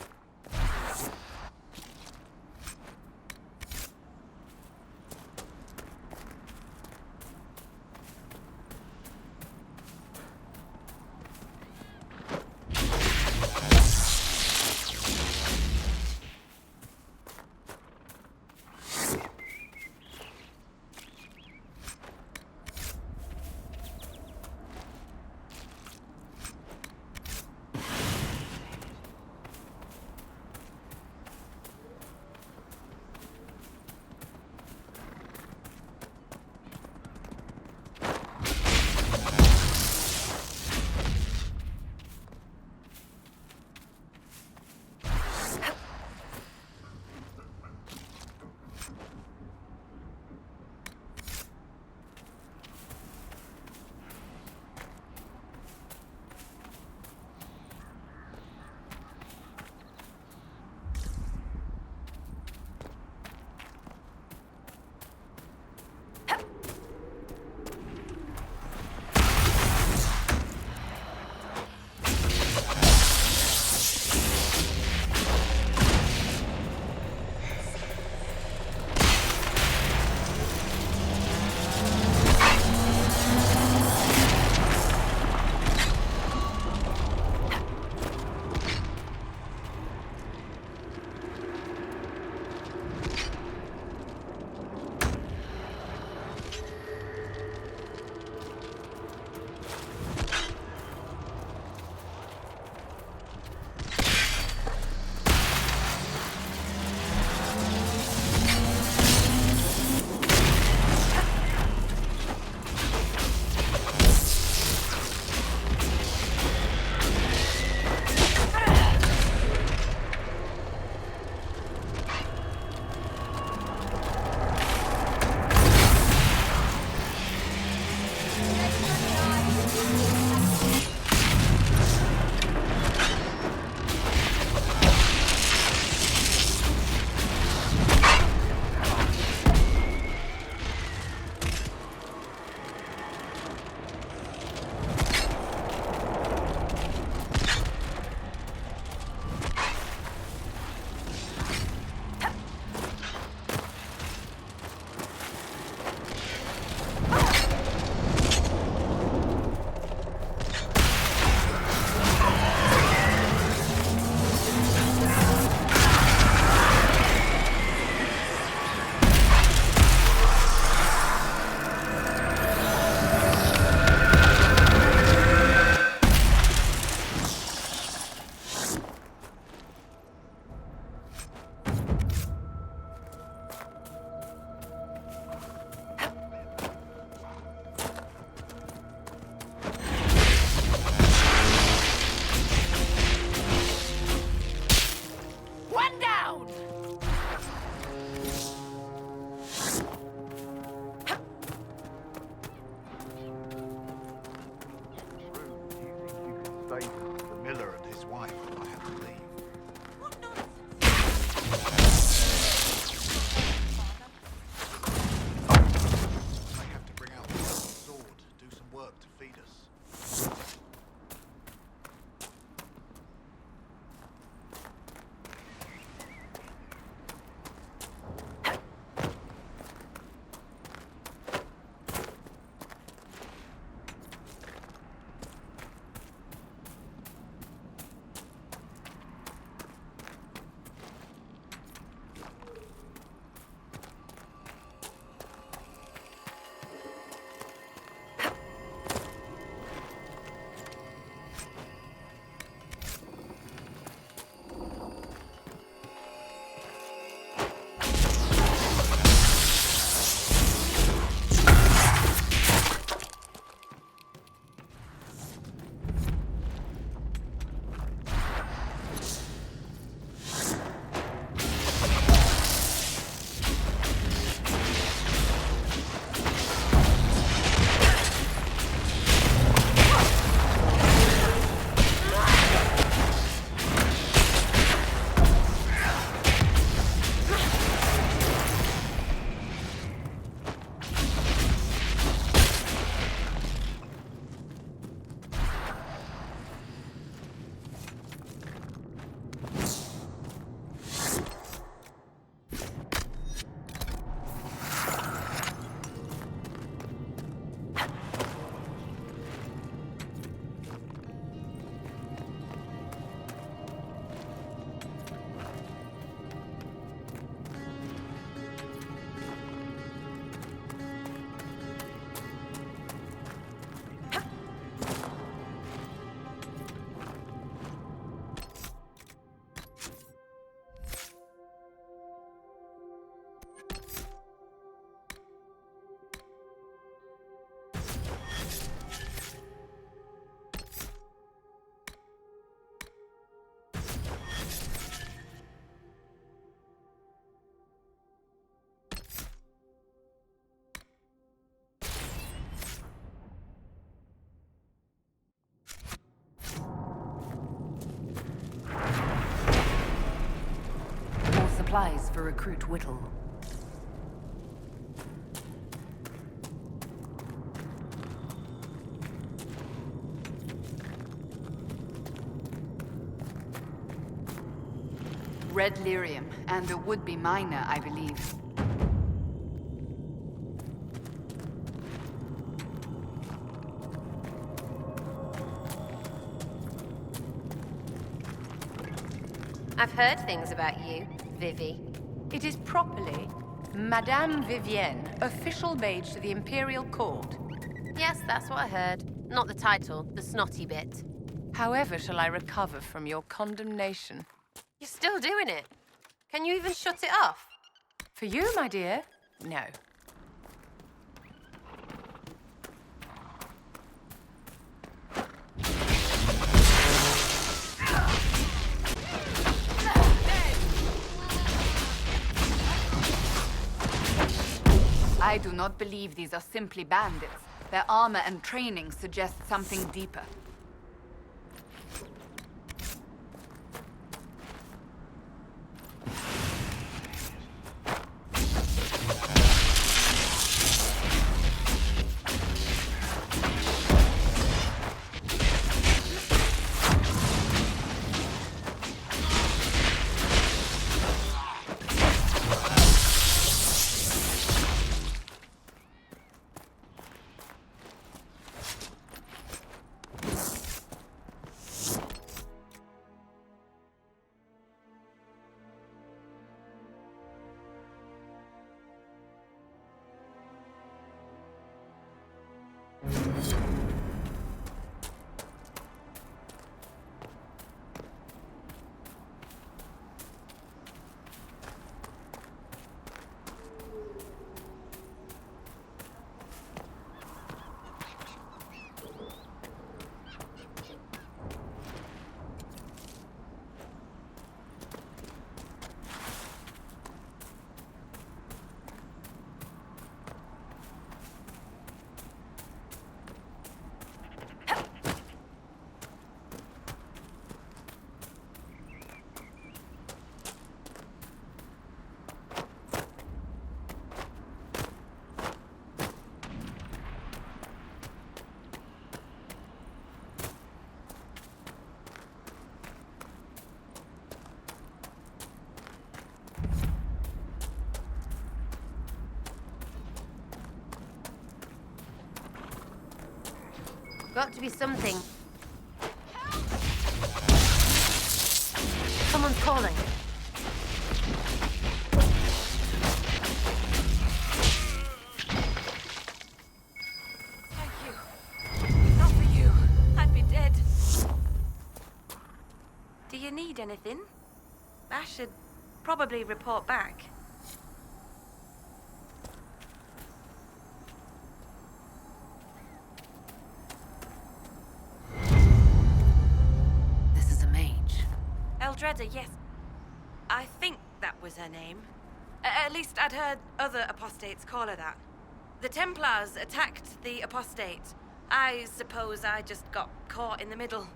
V: supplies for Recruit Whittle.
Q: Red lyrium, and a would-be miner, I believe.
C: I've heard things about you, Vivi.
M: It is properly Madame Vivienne, official mage to the Imperial Court.
C: Yes, that's what I heard. Not the title, the snotty bit.
M: However shall I recover from your condemnation?
C: You're still doing it. Can you even shut it off?
M: For you, my dear, no.
Q: I do not believe these are simply bandits. Their armor and training suggest something deeper.
C: Got to be something. Someone's calling.
W: Thank you. Not for you. I'd be dead. Do you need anything? I should probably report back. Eldreda, yes. I think that was her name. At least I'd heard other apostates call her that. The Templars attacked the apostate. I suppose I just got caught in the middle.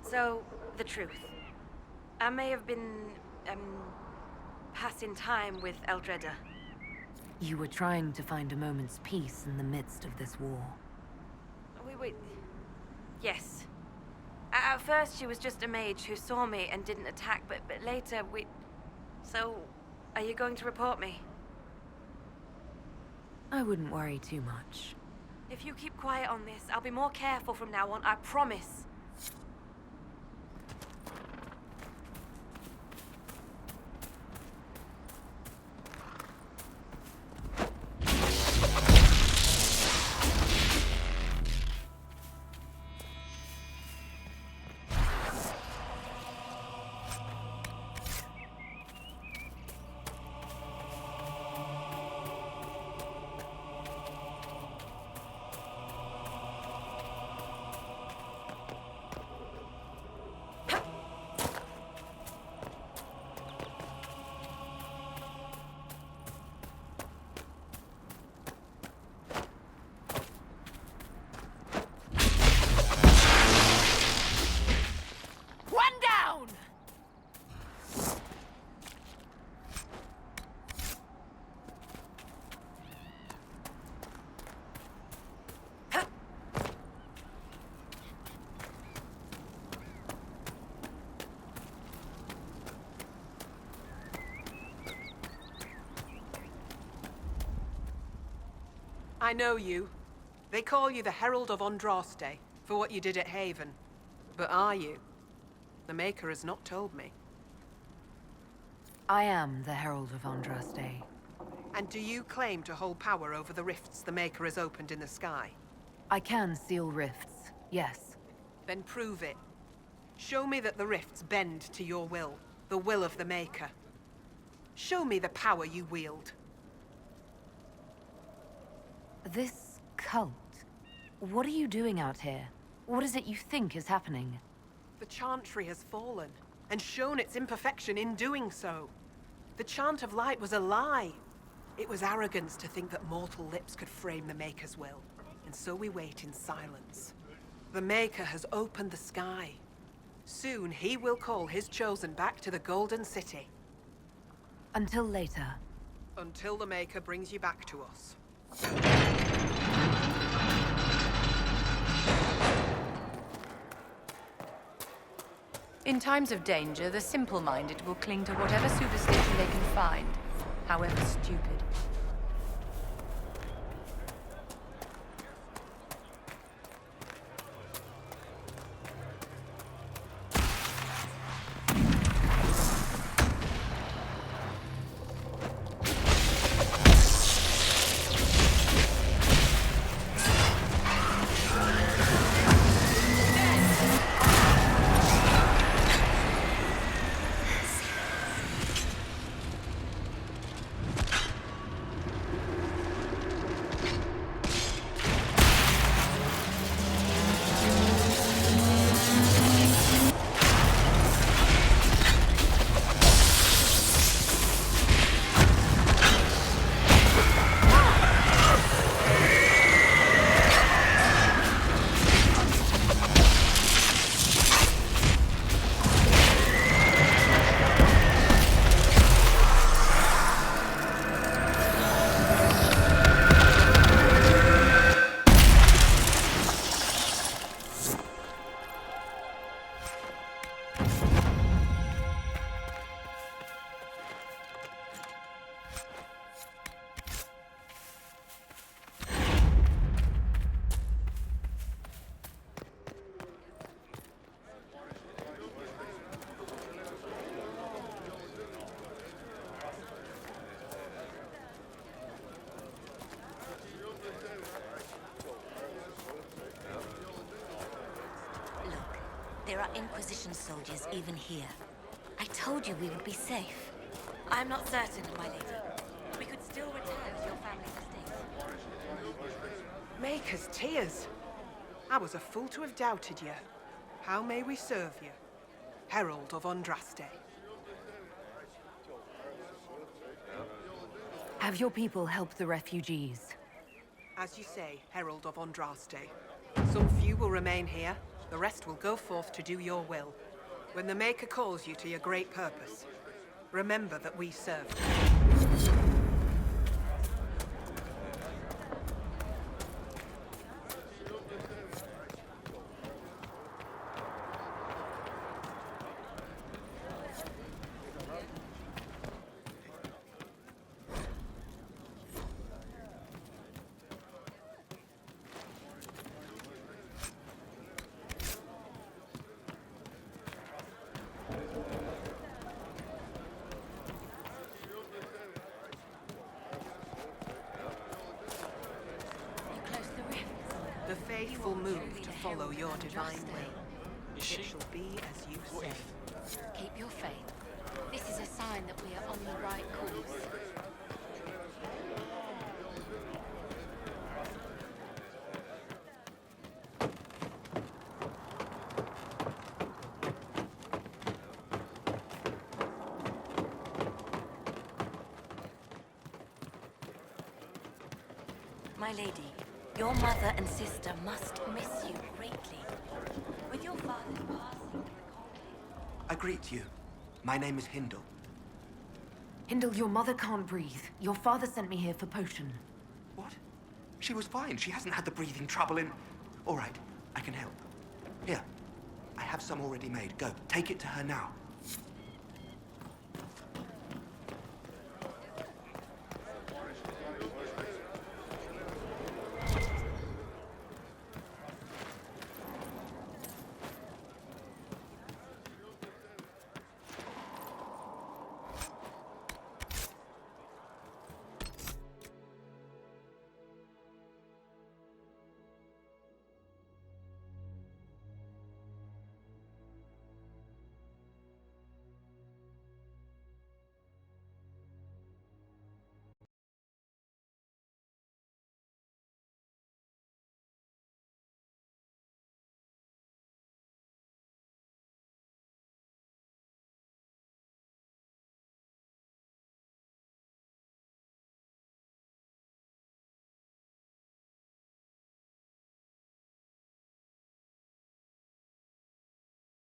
W: So, the truth. I may have been, passing time with Eldreda.
V: You were trying to find a moment's peace in the midst of this war.
W: Wait. Yes. At first, she was just a mage who saw me and didn't attack, but later we... So, are you going to report me?
V: I wouldn't worry too much.
W: If you keep quiet on this, I'll be more careful from now on, I promise.
J: I know you. They call you the Herald of Andraste for what you did at Haven. But are you? The Maker has not told me.
V: I am the Herald of Andraste.
J: And do you claim to hold power over the rifts the Maker has opened in the sky?
V: I can seal rifts, yes.
J: Then prove it. Show me that the rifts bend to your will, the will of the Maker. Show me the power you wield.
V: This cult... What are you doing out here? What is it you think is happening?
J: The Chantry has fallen, and shown its imperfection in doing so. The Chant of Light was a lie. It was arrogance to think that mortal lips could frame the Maker's will, and so we wait in silence. The Maker has opened the sky. Soon he will call his chosen back to the Golden City.
V: Until later.
J: Until the Maker brings you back to us.
M: In times of danger, the simple-minded will cling to whatever superstition they can find, however stupid.
C: There are Inquisition soldiers even here. I told you we would be safe. I'm not certain, my lady. We could still return to your family's estate.
J: Maker's tears. I was a fool to have doubted you. How may we serve you? Herald of Andraste.
V: Have your people helped the refugees?
J: As you say, Herald of Andraste. Some few will remain here. The rest will go forth to do your will. When the Maker calls you to your great purpose, remember that we served. The faithful move to follow your divine will. It shall be as you say.
O: Keep your faith. This is a sign that we are on the right course.
C: My lady, your mother and sister must miss you greatly. With your father's passing...
P: I greet you. My name is Hindle.
V: Hindle, your mother can't breathe. Your father sent me here for potion.
P: What? She was fine. She hasn't had the breathing trouble in... All right, I can help. Here, I have some already made. Go, take it to her now.